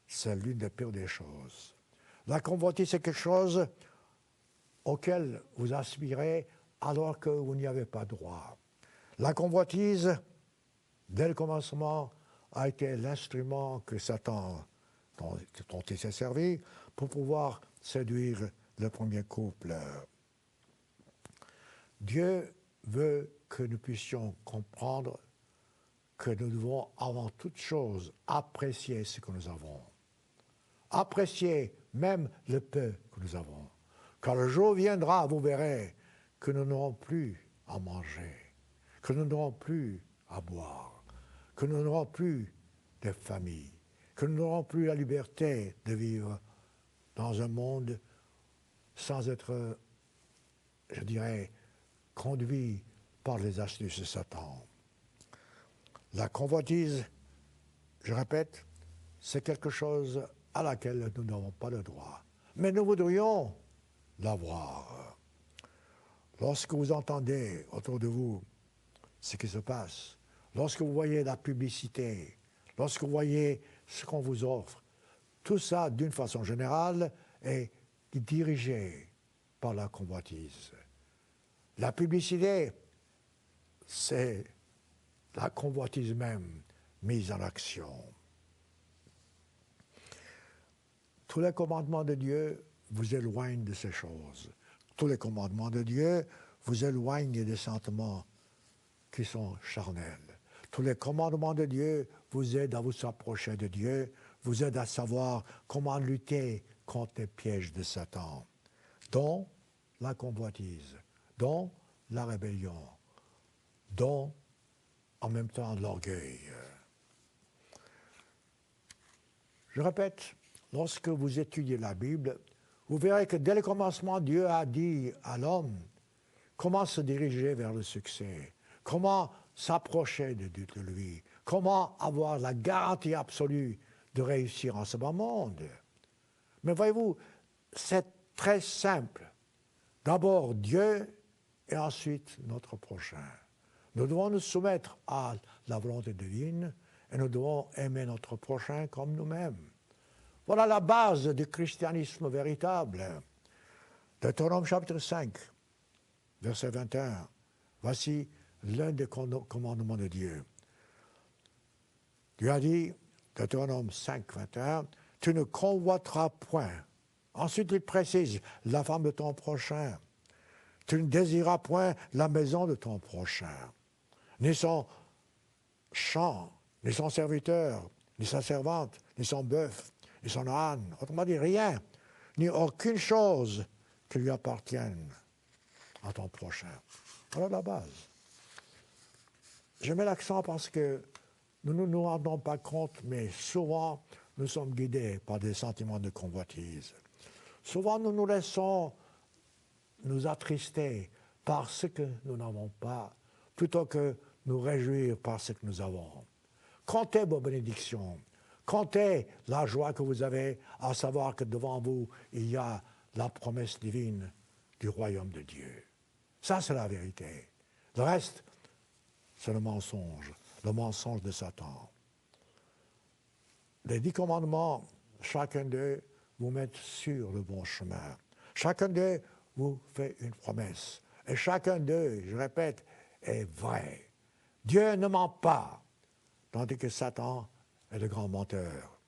c'est l'une des pires des choses. La convoitise, c'est quelque chose auquel vous aspirez alors que vous n'y avez pas droit. La convoitise, dès le commencement, a été l'instrument que Satan, dont il s'est servi, pour pouvoir séduire le premier couple. Dieu veut que nous puissions comprendre que nous devons avant toute chose apprécier ce que nous avons. Apprécier même le peu que nous avons. Quand le jour viendra, vous verrez que nous n'aurons plus à manger, que nous n'aurons plus à boire, que nous n'aurons plus de famille, que nous n'aurons plus la liberté de vivre dans un monde sans être, je dirais, conduit par les astuces de Satan. La convoitise, je répète, c'est quelque chose à laquelle nous n'avons pas le droit. Mais nous voudrions l'avoir. Lorsque vous entendez autour de vous ce qui se passe, lorsque vous voyez la publicité, lorsque vous voyez ce qu'on vous offre, tout ça, d'une façon générale, est dirigé par la convoitise. La publicité, c'est la convoitise même mise en action. Tous les commandements de Dieu vous éloignent de ces choses. Tous les commandements de Dieu vous éloignent des sentiments qui sont charnels. Tous les commandements de Dieu vous aident à vous approcher de Dieu, vous aident à savoir comment lutter contre les pièges de Satan, dont la convoitise, dont la rébellion, dont en même temps l'orgueil. Je répète, lorsque vous étudiez la Bible, vous verrez que dès le commencement, Dieu a dit à l'homme comment se diriger vers le succès, comment s'approcher de lui, comment avoir la garantie absolue de réussir en ce bas monde. Mais voyez-vous, c'est très simple. D'abord Dieu et ensuite notre prochain. Nous devons nous soumettre à la volonté divine et nous devons aimer notre prochain comme nous-mêmes. Voilà la base du christianisme véritable. Deutéronome chapitre 5, verset 21. Voici l'un des commandements de Dieu. Dieu a dit, Deutéronome 5, 21, « Tu ne convoiteras point. » Ensuite, il précise, « la femme de ton prochain. » « Tu ne désiras point la maison de ton prochain. » Ni son champ, ni son serviteur, ni sa servante, ni son bœuf, ni son âne. Autrement dit, rien, ni aucune chose qui lui appartienne à ton prochain. Voilà la base. Je mets l'accent parce que nous ne nous rendons pas compte, mais souvent, nous sommes guidés par des sentiments de convoitise. Souvent, nous nous laissons nous attrister par ce que nous n'avons pas, plutôt que nous réjouir par ce que nous avons. Comptez vos bénédictions, comptez la joie que vous avez à savoir que devant vous, il y a la promesse divine du royaume de Dieu. Ça, c'est la vérité. Le reste, c'est le mensonge de Satan. Les 10 commandements, chacun d'eux vous met sur le bon chemin. Chacun d'eux vous fait une promesse. Et chacun d'eux, je répète, est vrai. Dieu ne ment pas, tandis que Satan est le grand menteur.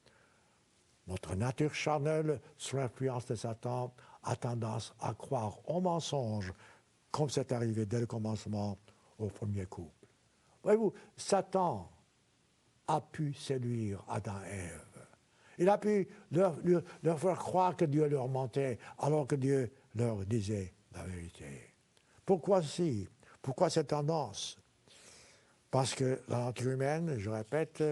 Notre nature charnelle, sous l'influence de Satan, a tendance à croire au mensonge, comme c'est arrivé dès le commencement au premier couple. Voyez-vous, Satan a pu séduire Adam et Ève. Il a pu leur faire croire que Dieu leur mentait, alors que Dieu leur disait la vérité. Pourquoi si? Pourquoi cette tendance? Parce que la nature humaine, je répète,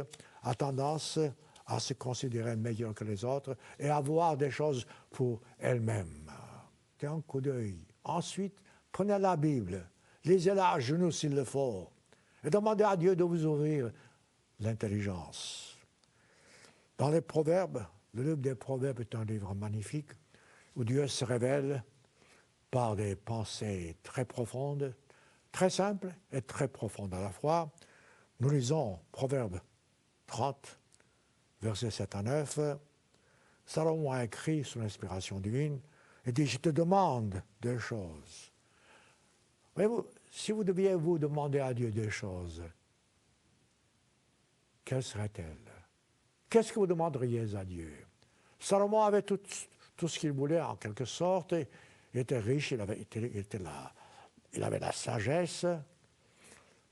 a tendance à se considérer meilleure que les autres et à voir des choses pour elle-même. C'est un coup d'œil. Ensuite, prenez la Bible, lisez-la à genoux s'il le faut, et demandez à Dieu de vous ouvrir l'intelligence. Dans les Proverbes, le livre des Proverbes est un livre magnifique où Dieu se révèle par des pensées très profondes, très simples et très profondes à la fois. Nous lisons Proverbes 30, versets 7 à 9. Salomon a écrit sous l'inspiration divine et dit « Je te demande deux choses. » Voyez-vous, si vous deviez vous demander à Dieu deux choses, quelles seraient-elles? Qu'est-ce que vous demanderiez à Dieu? Salomon avait tout ce qu'il voulait en quelque sorte. Il était riche, il avait la sagesse.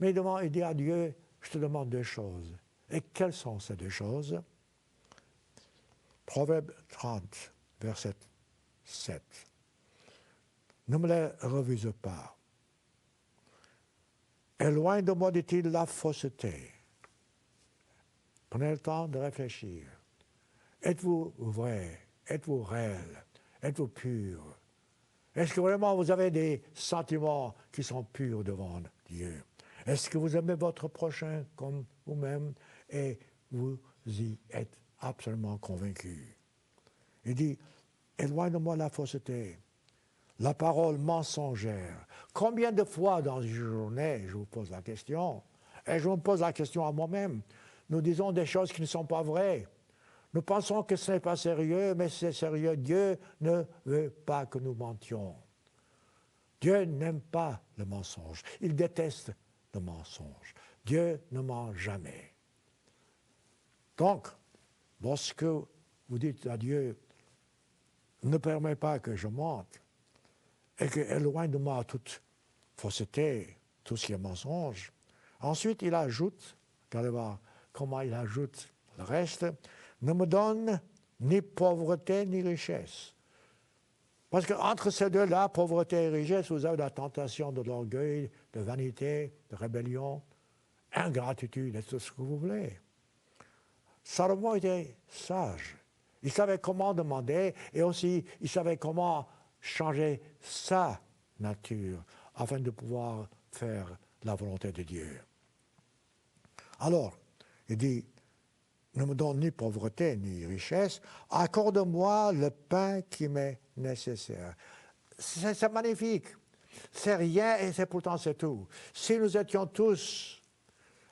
Mais il dit à Dieu, je te demande deux choses. Et quelles sont ces deux choses? Proverbe 30, verset 7. Ne me les refuse pas. Éloigne de moi, dit-il, la fausseté. Prenez le temps de réfléchir. Êtes-vous vrai? Êtes-vous réel? Êtes-vous pur? Est-ce que vraiment vous avez des sentiments qui sont purs devant Dieu? Est-ce que vous aimez votre prochain comme vous-même et vous y êtes absolument convaincu? Il dit, éloigne de moi la fausseté. la parole mensongère. Combien de fois dans une journée, je vous pose la question, et je me pose la question à moi-même, nous disons des choses qui ne sont pas vraies. Nous pensons que ce n'est pas sérieux, mais c'est sérieux. Dieu ne veut pas que nous mentions. Dieu n'aime pas le mensonge. Il déteste le mensonge. Dieu ne ment jamais. Donc, lorsque vous dites à Dieu, ne permets pas que je mente, et que éloigne de moi toute fausseté, tout ce qui est mensonge, ensuite il ajoute, regardez voir comment il ajoute le reste, ne me donne ni pauvreté ni richesse. Parce qu'entre ces deux-là, pauvreté et richesse, vous avez la tentation de l'orgueil, de vanité, de rébellion, ingratitude et tout ce que vous voulez. Salomon était sage. Il savait comment demander et aussi il savait comment changer sa nature afin de pouvoir faire la volonté de Dieu. Alors, il dit, ne me donne ni pauvreté ni richesse, accorde-moi le pain qui m'est nécessaire. C'est magnifique. C'est rien et c'est pourtant c'est tout. Si nous étions tous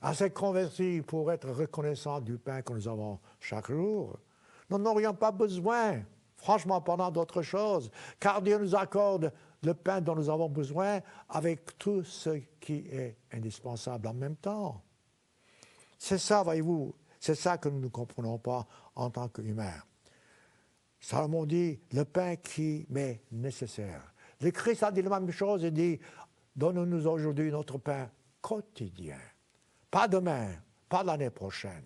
assez convertis pour être reconnaissants du pain que nous avons chaque jour, nous n'aurions pas besoin, franchement parlant, d'autre chose, car Dieu nous accorde le pain dont nous avons besoin avec tout ce qui est indispensable en même temps. C'est ça, voyez-vous, c'est ça que nous ne comprenons pas en tant qu'humains. Salomon dit, le pain qui m'est nécessaire. Le Christ a dit la même chose, il dit, donne-nous aujourd'hui notre pain quotidien. Pas demain, pas l'année prochaine.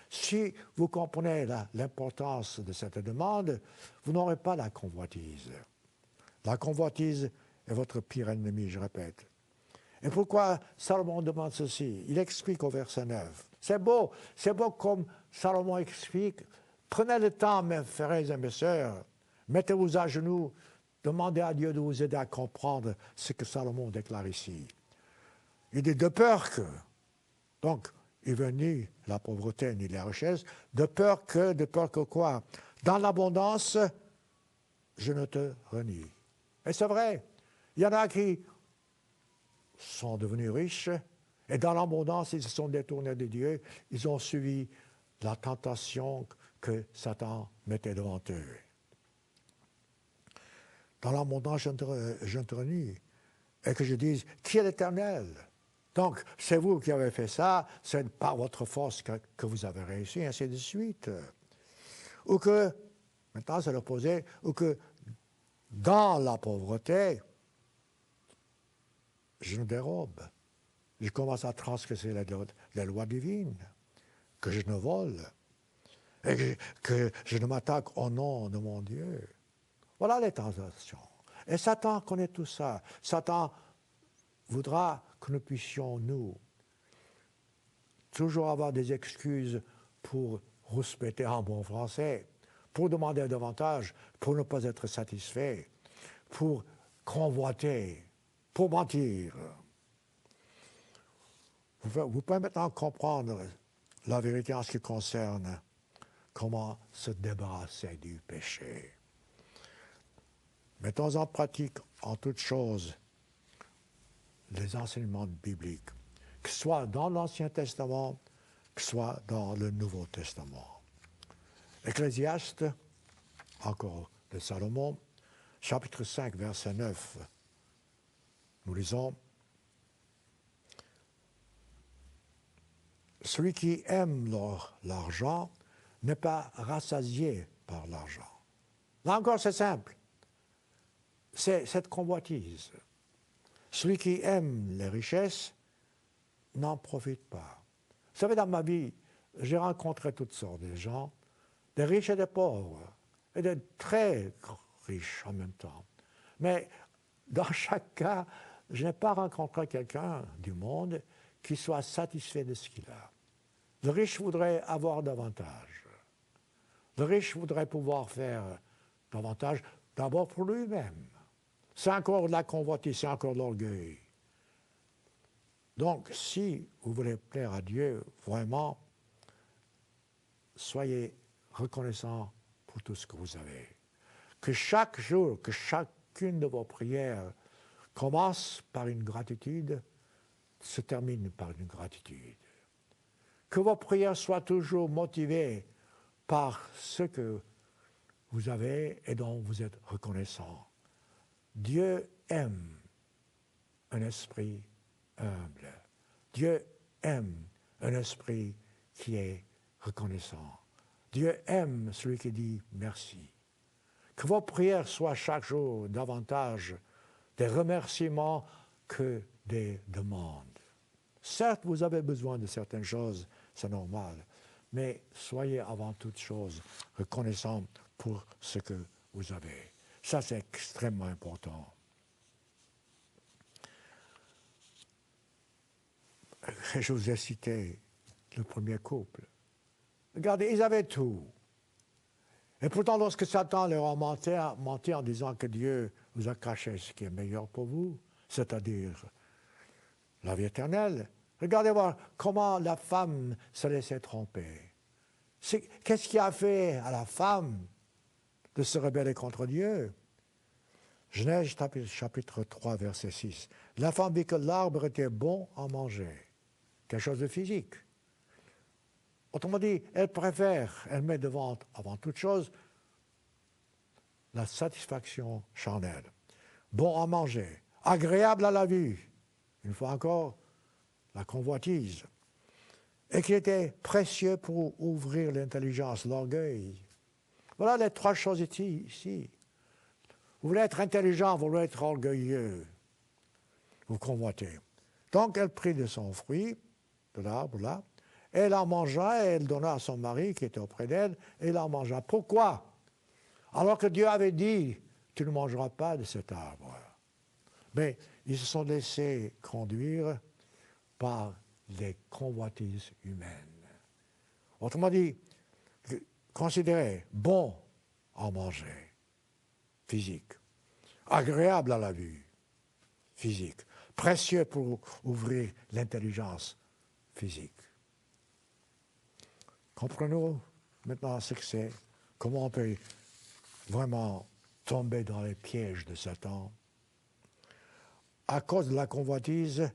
Si vous comprenez l'importance de cette demande, vous n'aurez pas la convoitise. La convoitise est votre pire ennemi, je répète. Et pourquoi Salomon demande ceci? Il explique au verset 9. C'est beau comme Salomon explique. Prenez le temps, mes frères et mes sœurs, mettez-vous à genoux, demandez à Dieu de vous aider à comprendre ce que Salomon déclare ici. Il dit de peur que, donc, il veut ni la pauvreté ni la richesse, de peur que quoi? Dans l'abondance, je ne te renie. Et c'est vrai, il y en a qui sont devenus riches, et dans l'abondance, ils se sont détournés de Dieu, ils ont suivi la tentation que Satan mettait devant eux. Dans l'abondance, je ne te renie. Et que je dise, qui est l'Éternel? Donc, c'est vous qui avez fait ça, c'est par votre force que vous avez réussi, ainsi de suite. Ou que, maintenant c'est l'opposé, ou que dans la pauvreté, je me dérobe. Je commence à transgresser les lois divines, que je ne vole, et que je ne m'attaque au nom de mon Dieu. Voilà les tentations. Et Satan connaît tout ça. Satan voudra que nous puissions, nous, toujours avoir des excuses pour rouspéter en bon français, pour demander davantage, pour ne pas être satisfait, pour convoiter, pour mentir. Vous pouvez maintenant comprendre la vérité en ce qui concerne comment se débarrasser du péché. Mettons en pratique en toutes choses les enseignements bibliques, que ce soit dans l'Ancien Testament, que ce soit dans le Nouveau Testament. Ecclésiaste, encore de Salomon, chapitre 5, verset 9, nous lisons « Celui qui aime l'argent n'est pas rassasié par l'argent. » Là encore, c'est simple. C'est cette convoitise. Celui qui aime les richesses n'en profite pas. Vous savez, dans ma vie, j'ai rencontré toutes sortes de gens, des riches et des pauvres, et des très riches en même temps. Mais dans chaque cas, je n'ai pas rencontré quelqu'un du monde qui soit satisfait de ce qu'il a. Le riche voudrait avoir davantage. Le riche voudrait pouvoir faire davantage, d'abord pour lui-même. C'est encore de la convoitise, c'est encore de l'orgueil. Donc, si vous voulez plaire à Dieu, vraiment, soyez reconnaissants pour tout ce que vous avez. Que chaque jour, que chaque chacune de vos prières commence par une gratitude, se termine par une gratitude. Que vos prières soient toujours motivées par ce que vous avez et dont vous êtes reconnaissant. Dieu aime un esprit humble. Dieu aime un esprit qui est reconnaissant. Dieu aime celui qui dit merci. Que vos prières soient chaque jour davantage des remerciements que des demandes. Certes, vous avez besoin de certaines choses, c'est normal, mais soyez avant toute chose reconnaissants pour ce que vous avez. Ça, c'est extrêmement important. Je vous ai cité le premier couple. Regardez, ils avaient tout. Et pourtant, lorsque Satan leur a menti en disant que Dieu vous a caché ce qui est meilleur pour vous, c'est-à-dire la vie éternelle, regardez voir comment la femme se laissait tromper. Qu'est-ce qui a fait à la femme de se rebeller contre Dieu? Genèse chapitre 3, verset 6. La femme vit que l'arbre était bon à manger, quelque chose de physique. Autrement dit, elle met devant, avant toute chose, la satisfaction charnelle. Bon à manger, agréable à la vue, une fois encore, la convoitise, et qui était précieux pour ouvrir l'intelligence, l'orgueil. Voilà les trois choses ici. Vous voulez être intelligent, vous voulez être orgueilleux, vous convoitez. Donc elle prit de son fruit, de l'arbre là, elle en mangea et elle donna à son mari qui était auprès d'elle, et il en mangea. Pourquoi? Alors que Dieu avait dit, tu ne mangeras pas de cet arbre. Mais ils se sont laissés conduire par les convoitises humaines. Autrement dit, considérez bon à manger, physique, agréable à la vue, physique, précieux pour ouvrir l'intelligence physique. Comprenons maintenant ce que c'est, comment on peut vraiment tomber dans les pièges de Satan. À cause de la convoitise,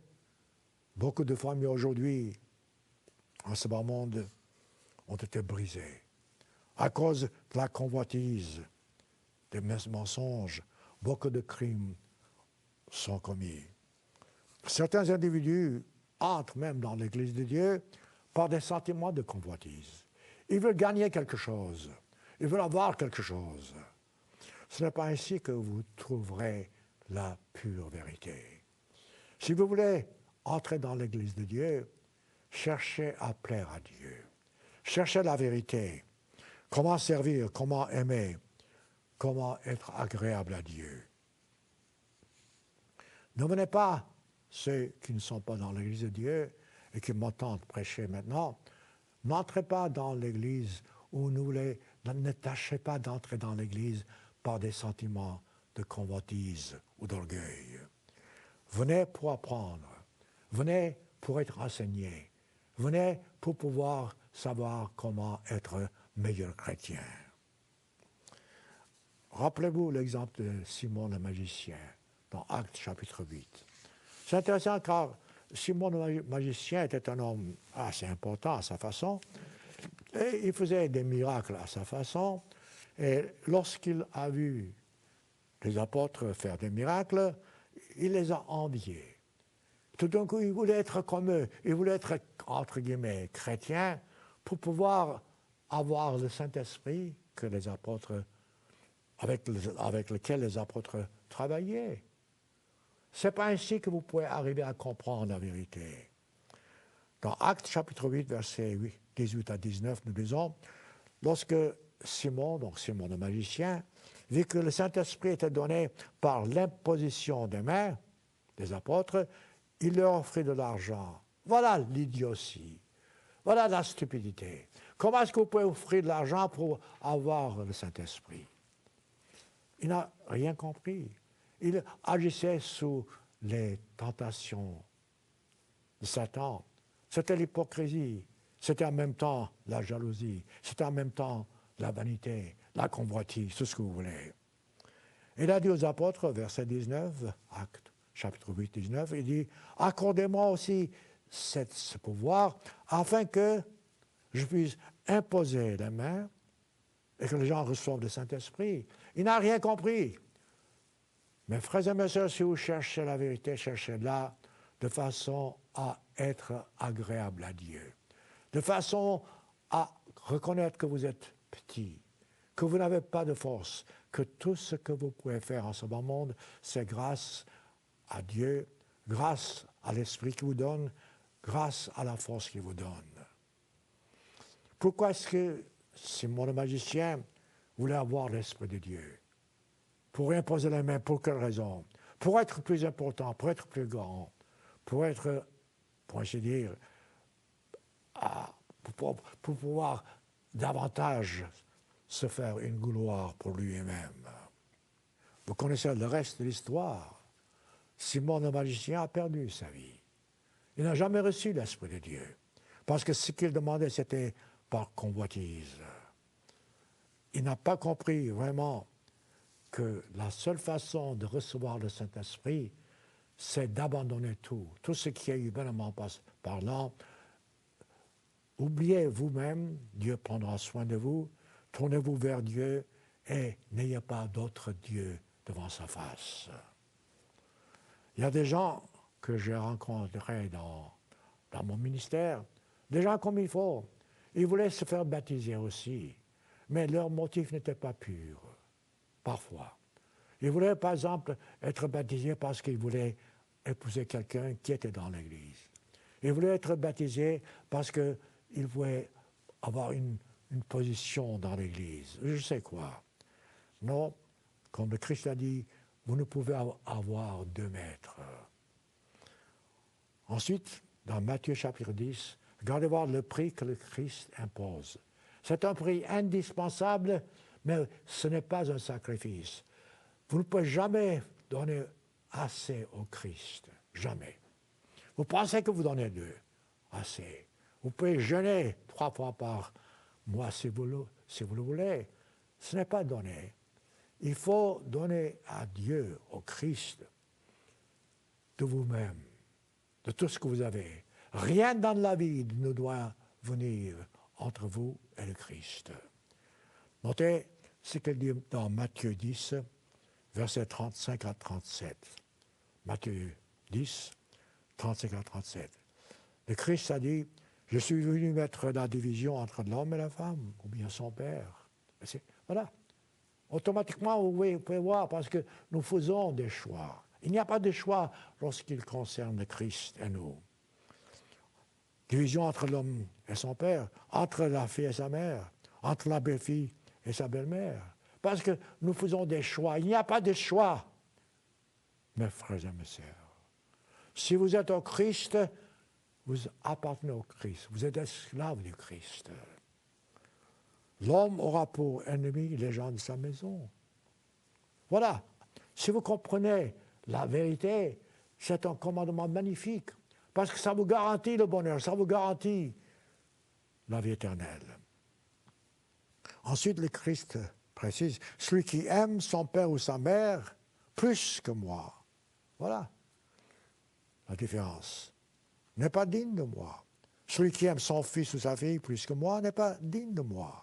beaucoup de familles aujourd'hui, en ce bas monde, ont été brisées. À cause de la convoitise, des mensonges, beaucoup de crimes sont commis. Certains individus entrent même dans l'Église de Dieu par des sentiments de convoitise. Ils veulent gagner quelque chose. Ils veulent avoir quelque chose. Ce n'est pas ainsi que vous trouverez la pure vérité. Si vous voulez entrer dans l'Église de Dieu, cherchez à plaire à Dieu. Cherchez la vérité. Comment servir, comment aimer, comment être agréable à Dieu. Ne venez pas, ceux qui ne sont pas dans l'Église de Dieu et qui m'entendent prêcher maintenant, n'entrez pas dans l'Église ou ne tâchez pas d'entrer dans l'Église par des sentiments de convoitise ou d'orgueil. Venez pour apprendre, venez pour être enseigné, venez pour pouvoir savoir comment être meilleur chrétien. Rappelez-vous l'exemple de Simon le magicien dans Actes chapitre 8. C'est intéressant car Simon le magicien était un homme assez important à sa façon et il faisait des miracles à sa façon. Et lorsqu'il a vu les apôtres faire des miracles, il les a enviés. Tout d'un coup, il voulait être comme eux. Il voulait être, entre guillemets, chrétien pour pouvoir avoir le Saint-Esprit que les apôtres, avec lequel les apôtres travaillaient. Ce n'est pas ainsi que vous pouvez arriver à comprendre la vérité. Dans Actes chapitre 8, versets 18 à 19, nous disons, lorsque Simon, donc Simon le magicien, vit que le Saint-Esprit était donné par l'imposition des mains des apôtres, il leur offrit de l'argent. Voilà l'idiotie. Voilà la stupidité. Comment est-ce que vous pouvez offrir de l'argent pour avoir le Saint-Esprit? Il n'a rien compris. Il agissait sous les tentations de Satan. C'était l'hypocrisie. C'était en même temps la jalousie. C'était en même temps la vanité, la convoitise, tout ce que vous voulez. Il a dit aux apôtres, verset 19, Actes, chapitre 8, 19, il dit, « Accordez-moi aussi ce pouvoir, afin que je puisse imposer les mains et que les gens reçoivent le Saint-Esprit. » Il n'a rien compris. Mes frères et mes sœurs, si vous cherchez la vérité, cherchez-la de façon à être agréable à Dieu, de façon à reconnaître que vous êtes petit, que vous n'avez pas de force, que tout ce que vous pouvez faire en ce bas monde, c'est grâce à Dieu, grâce à l'Esprit qui vous donne, grâce à la force qu'il vous donne. Pourquoi est-ce que Simon le magicien voulait avoir l'Esprit de Dieu? Pour imposer les mains, pour quelle raison? Pour être plus important, pour être plus grand, pour être, pour ainsi dire, pour pouvoir davantage se faire une gloire pour lui-même. Vous connaissez le reste de l'histoire. Simon le magicien a perdu sa vie. Il n'a jamais reçu l'Esprit de Dieu. Parce que ce qu'il demandait, c'était par convoitise. Il n'a pas compris vraiment que la seule façon de recevoir le Saint-Esprit, c'est d'abandonner tout. Tout ce qui est humainement parlant. Oubliez vous-même, Dieu prendra soin de vous. Tournez-vous vers Dieu et n'ayez pas d'autre Dieu devant sa face. Il y a des gens que j'ai rencontrés dans mon ministère, des gens comme il faut. Ils voulaient se faire baptiser aussi, mais leur motif n'était pas pur, parfois. Ils voulaient, par exemple, être baptisés parce qu'ils voulaient épouser quelqu'un qui était dans l'Église. Ils voulaient être baptisés parce qu'ils voulaient avoir une position dans l'Église. Je sais quoi. Non, comme le Christ a dit, vous ne pouvez avoir 2 maîtres. Ensuite, dans Matthieu chapitre 10, regardez voir le prix que le Christ impose. C'est un prix indispensable, mais ce n'est pas un sacrifice. Vous ne pouvez jamais donner assez au Christ. Jamais. Vous pensez que vous donnez 2. Assez. Vous pouvez jeûner 3 fois par mois si vous le voulez. Ce n'est pas donné. Il faut donner à Dieu, au Christ, de vous-même, de tout ce que vous avez. Rien dans la vie ne doit venir entre vous et le Christ. Notez ce qu'il dit dans Matthieu 10, versets 35 à 37. Matthieu 10, 35 à 37. Le Christ a dit, « Je suis venu mettre la division entre l'homme et la femme, ou bien son père. » Voilà. Automatiquement, vous pouvez voir, parce que nous faisons des choix. Il n'y a pas de choix lorsqu'il concerne le Christ et nous. Division entre l'homme et son père, entre la fille et sa mère, entre la belle-fille et sa belle-mère. Parce que nous faisons des choix. Il n'y a pas de choix, mes frères et mes sœurs. Si vous êtes au Christ, vous appartenez au Christ. Vous êtes esclave du Christ. L'homme aura pour ennemi les gens de sa maison. Voilà. Si vous comprenez la vérité, c'est un commandement magnifique. Parce que ça vous garantit le bonheur, ça vous garantit la vie éternelle. Ensuite, le Christ précise, « Celui qui aime son père ou sa mère plus que moi. » Voilà la différence. N'est pas digne de moi. Celui qui aime son fils ou sa fille plus que moi n'est pas digne de moi.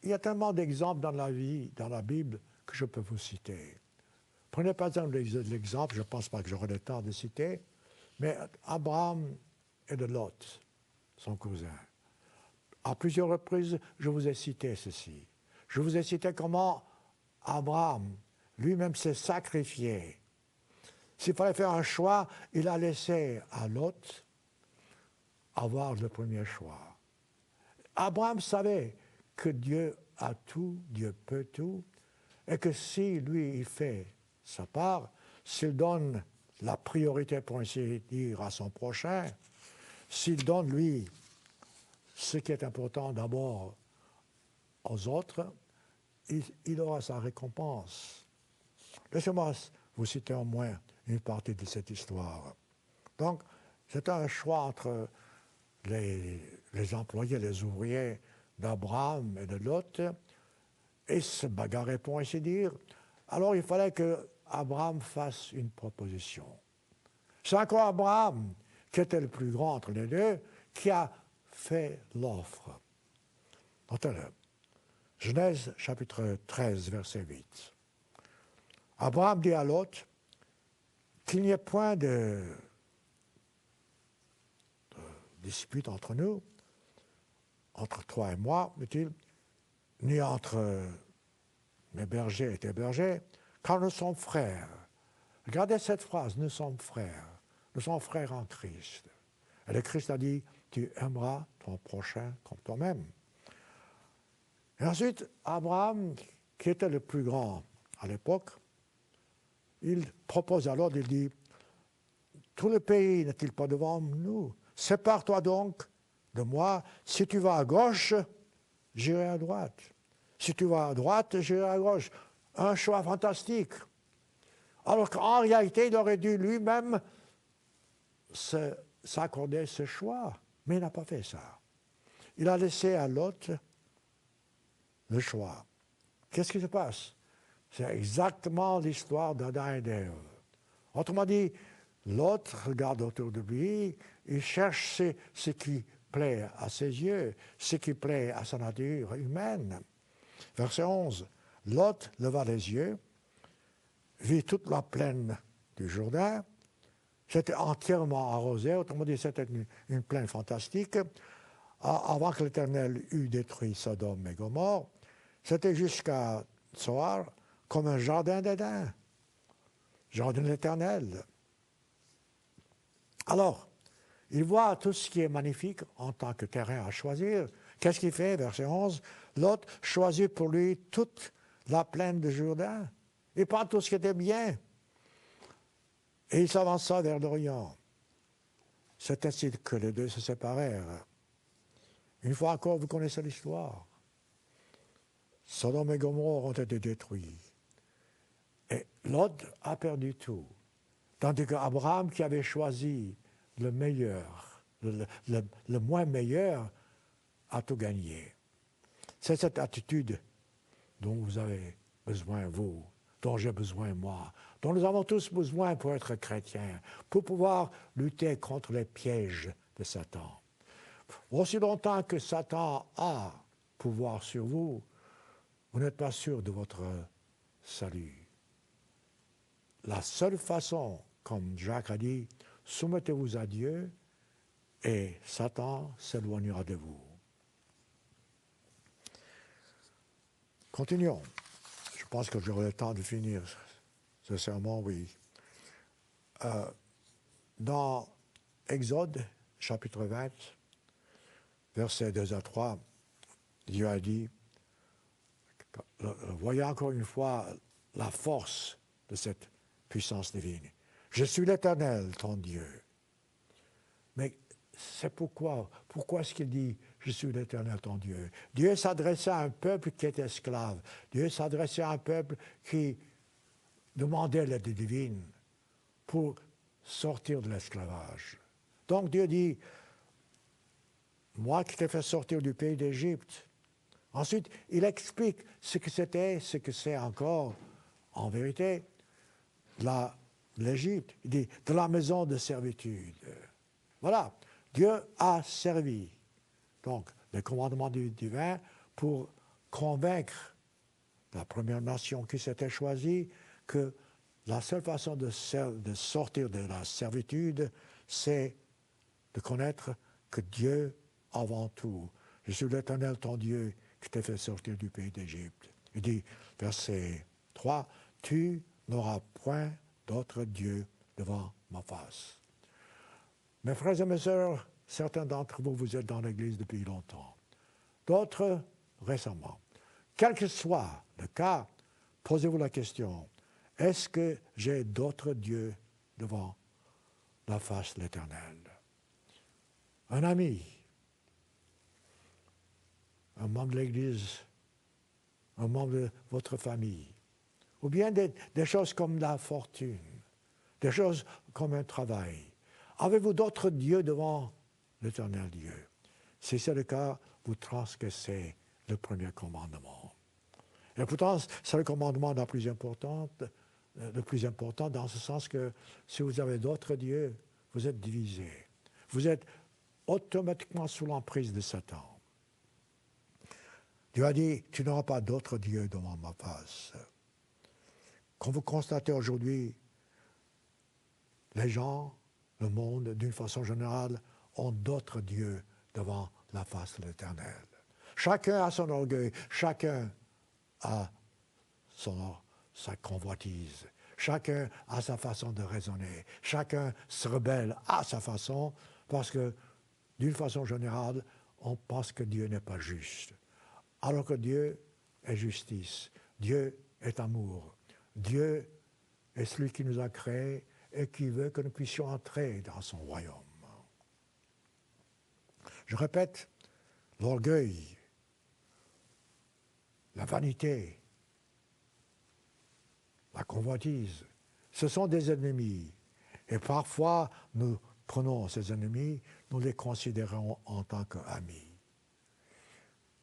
Il y a tellement d'exemples dans la vie, dans la Bible, que je peux vous citer. Prenez par exemple l'exemple, je ne pense pas que j'aurai le temps de citer, mais Abraham et de Lot, son cousin. À plusieurs reprises, je vous ai cité ceci. Je vous ai cité comment Abraham lui-même s'est sacrifié. S'il fallait faire un choix, il a laissé à Lot avoir le premier choix. Abraham savait que Dieu a tout, Dieu peut tout, et que si lui, il fait sa part, s'il donne la priorité, pour ainsi dire, à son prochain, s'il donne, lui, ce qui est important d'abord aux autres, il aura sa récompense. Laissez-moi vous citer au moins une partie de cette histoire. Donc, c'est un choix entre les employés, les ouvriers d'Abraham et de Lot, et se bagarraient pour ainsi dire. Alors il fallait que Abraham fasse une proposition. C'est encore Abraham, qui était le plus grand entre les deux, qui a fait l'offre. Notez-le. Genèse chapitre 13, verset 8. Abraham dit à Lot qu'il n'y ait point de dispute entre nous, entre toi et moi, dit-il, ni entre mes bergers et tes bergers, car nous sommes frères. Regardez cette phrase, nous sommes frères. Nous sommes frères en Christ. Et le Christ a dit, tu aimeras ton prochain comme toi-même. Et ensuite, Abraham, qui était le plus grand à l'époque, il propose alors, il dit, tout le pays n'est-il pas devant nous? Sépare-toi donc de moi. Si tu vas à gauche, j'irai à droite. Si tu vas à droite, j'irai à gauche. Un choix fantastique. Alors qu'en réalité, il aurait dû lui-même s'accorder ce choix. Mais il n'a pas fait ça. Il a laissé à l'autre le choix. Qu'est-ce qui se passe? C'est exactement l'histoire d'Adam et d'Ève. Autrement dit, l'autre regarde autour de lui, il cherche ce qui plaît à ses yeux, ce qui plaît à sa nature humaine. Verset 11. Lot leva les yeux, vit toute la plaine du Jourdain. C'était entièrement arrosé, autrement dit, c'était une plaine fantastique. Avant que l'Éternel eût détruit Sodome et Gomorrhe, c'était jusqu'à Tsoar comme un jardin d'Éden, jardin éternel. Alors, il voit tout ce qui est magnifique en tant que terrain à choisir. Qu'est-ce qu'il fait, verset 11? Lot choisit pour lui toute la plaine de Jourdain. Il prend tout ce qui était bien. Et il s'avança vers l'Orient. C'est ainsi que les deux se séparèrent. Une fois encore, vous connaissez l'histoire. Sodome et Gomorrhe ont été détruits. Et Lot a perdu tout. Tandis qu'Abraham, qui avait choisi le meilleur, le moins meilleur, a tout gagné. C'est cette attitude dont vous avez besoin, vous, dont j'ai besoin, moi, dont nous avons tous besoin pour être chrétiens, pour pouvoir lutter contre les pièges de Satan. Aussi longtemps que Satan a pouvoir sur vous, vous n'êtes pas sûr de votre salut. La seule façon, comme Jacques a dit, soumettez-vous à Dieu et Satan s'éloignera de vous. Continuons. Je pense que j'aurai le temps de finir ce sermon, oui. Dans Exode, chapitre 20, versets 2 à 3, Dieu a dit, voyez encore une fois la force de cette puissance divine. Je suis l'Éternel, ton Dieu. Mais c'est pourquoi est-ce qu'il dit « Je suis l'Éternel, ton Dieu » ? Dieu s'adressait à un peuple qui était esclave. Dieu s'adressait à un peuple qui demandait l'aide divine pour sortir de l'esclavage. Donc Dieu dit « Moi qui t'ai fait sortir du pays d'Égypte ». Ensuite, il explique ce que c'était, ce que c'est encore, en vérité, l'Égypte. Il dit « de la maison de servitude ». Voilà, Dieu a servi donc les commandements divins pour convaincre la première nation qui s'était choisie que la seule façon de sortir de la servitude, c'est de connaître que Dieu avant tout. Je suis l'Éternel, ton Dieu, qui t'a fait sortir du pays d'Égypte. Il dit, verset 3, « Tu n'auras point d'autre Dieu devant ma face. » Mes frères et mes sœurs, certains d'entre vous, vous êtes dans l'Église depuis longtemps. D'autres, récemment. Quel que soit le cas, posez-vous la question, est-ce que j'ai d'autres dieux devant la face de l'Éternel? Un ami, un membre de l'Église, un membre de votre famille, ou bien des choses comme la fortune, des choses comme un travail. Avez-vous d'autres dieux devant l'Éternel Dieu? Si c'est le cas, vous transgressez le premier commandement. Et pourtant, c'est le commandement le plus important dans ce sens que si vous avez d'autres dieux, vous êtes divisés. Vous êtes automatiquement sous l'emprise de Satan. Dieu a dit, tu n'auras pas d'autres dieux devant ma face. Comme vous constatez aujourd'hui, les gens, le monde, d'une façon générale, ont d'autres dieux devant la face de l'Éternel. Chacun a son orgueil, chacun a sa convoitise, chacun a sa façon de raisonner, chacun se rebelle à sa façon, parce que, d'une façon générale, on pense que Dieu n'est pas juste. Alors que Dieu est justice, Dieu est amour, Dieu est celui qui nous a créés et qui veut que nous puissions entrer dans son royaume. Je répète, l'orgueil, la vanité, la convoitise, ce sont des ennemis. Et parfois, nous prenons ces ennemis, nous les considérons en tant qu'amis.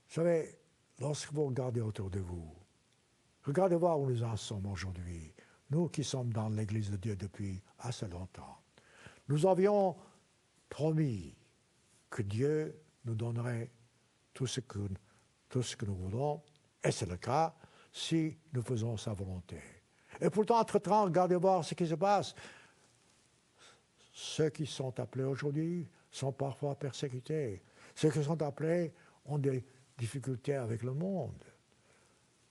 Vous savez, lorsque vous regardez autour de vous, regardez voir où nous en sommes aujourd'hui, nous qui sommes dans l'Église de Dieu depuis assez longtemps. Nous avions promis que Dieu nous donnerait tout ce que nous voulons, et c'est le cas si nous faisons sa volonté. Et pourtant, entre-temps, regardez voir ce qui se passe. Ceux qui sont appelés aujourd'hui sont parfois persécutés. Ceux qui sont appelés ont des difficultés avec le monde.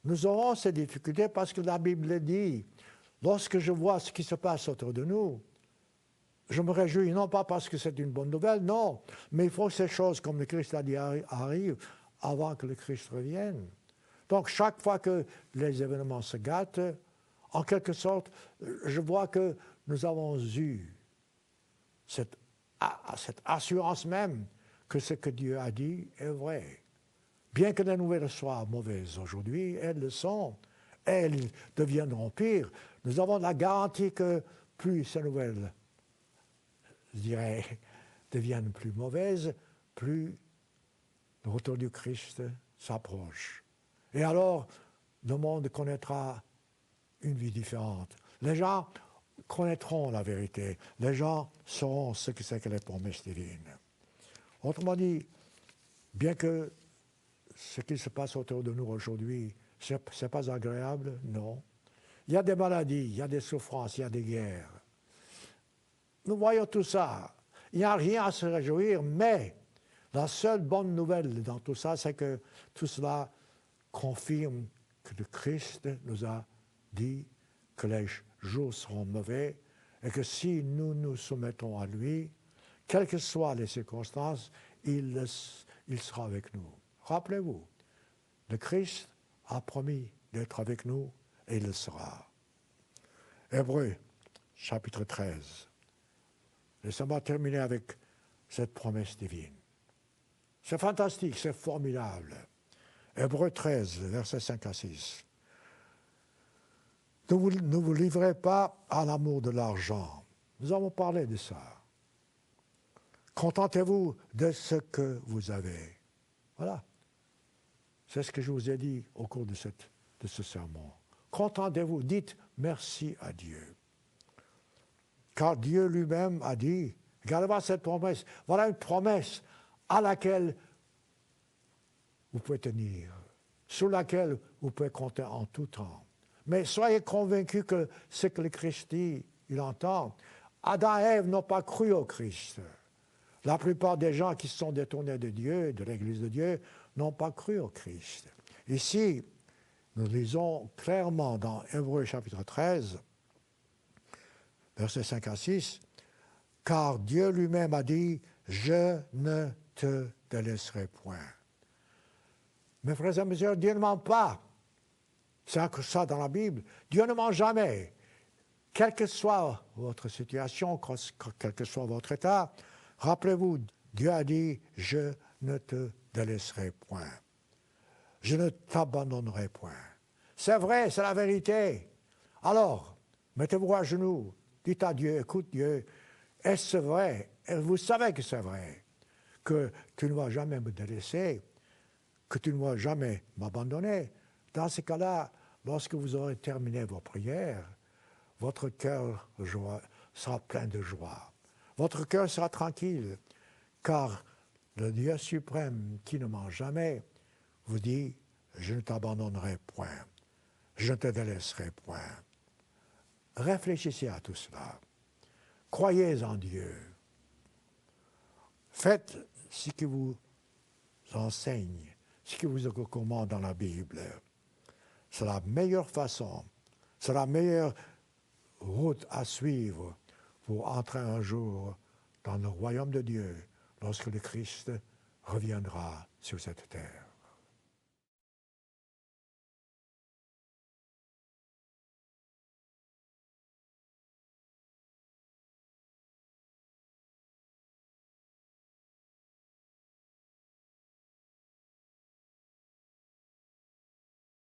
Nous aurons ces difficultés parce que la Bible le dit. Lorsque je vois ce qui se passe autour de nous, je me réjouis, non pas parce que c'est une bonne nouvelle, non, mais il faut que ces choses, comme le Christ a dit, arrivent avant que le Christ revienne. Donc, chaque fois que les événements se gâtent, en quelque sorte, je vois que nous avons eu cette assurance même que ce que Dieu a dit est vrai. Bien que les nouvelles soient mauvaises aujourd'hui, elles le sont, et elles deviendront pires. Nous avons la garantie que plus ces nouvelles, je dirais, deviennent plus mauvaises, plus le retour du Christ s'approche. Et alors, le monde connaîtra une vie différente. Les gens connaîtront la vérité. Les gens sauront ce que c'est que les promesses divines. Autrement dit, bien que ce qui se passe autour de nous aujourd'hui, ce n'est pas agréable, non. Il y a des maladies, il y a des souffrances, il y a des guerres. Nous voyons tout ça. Il n'y a rien à se réjouir, mais la seule bonne nouvelle dans tout ça, c'est que tout cela confirme que le Christ nous a dit que les jours seront mauvais et que si nous nous soumettons à lui, quelles que soient les circonstances, il sera avec nous. Rappelez-vous, le Christ a promis d'être avec nous et il le sera. Hébreux, chapitre 13. Laissez-moi terminer avec cette promesse divine. C'est fantastique, c'est formidable. Hébreux 13, versets 5 à 6. Ne vous livrez pas à l'amour de l'argent. Nous avons parlé de ça. Contentez-vous de ce que vous avez. Voilà. C'est ce que je vous ai dit au cours de ce sermon. Contentez-vous, dites merci à Dieu. Car Dieu lui-même a dit, regardez-moi cette promesse, voilà une promesse à laquelle vous pouvez tenir, sur laquelle vous pouvez compter en tout temps. Mais soyez convaincus que ce que le Christ dit, il entend. Adam et Ève n'ont pas cru au Christ. La plupart des gens qui se sont détournés de Dieu, de l'Église de Dieu, n'ont pas cru au Christ. Ici, nous lisons clairement dans Hébreux chapitre 13, versets 5 à 6, « Car Dieu lui-même a dit, je ne te délaisserai point. » Mes frères et messieurs, Dieu ne ment pas. C'est ça dans la Bible. Dieu ne ment jamais. Quelle que soit votre situation, quel que soit votre état, rappelez-vous, Dieu a dit, je ne te délaisserai point. Je ne t'abandonnerai point. C'est vrai, c'est la vérité. Alors, mettez-vous à genoux, dites à Dieu, écoute Dieu, est-ce vrai? Et vous savez que c'est vrai, que tu ne vas jamais me délaisser, que tu ne vas jamais m'abandonner. Dans ces cas-là, lorsque vous aurez terminé vos prières, votre cœur sera plein de joie. Votre cœur sera tranquille, car le Dieu suprême qui ne ment jamais vous dit, je ne t'abandonnerai point, je ne te délaisserai point. Réfléchissez à tout cela. Croyez en Dieu. Faites ce qui vous enseigne, ce qui vous commande dans la Bible. C'est la meilleure façon, c'est la meilleure route à suivre pour entrer un jour dans le royaume de Dieu lorsque le Christ reviendra sur cette terre.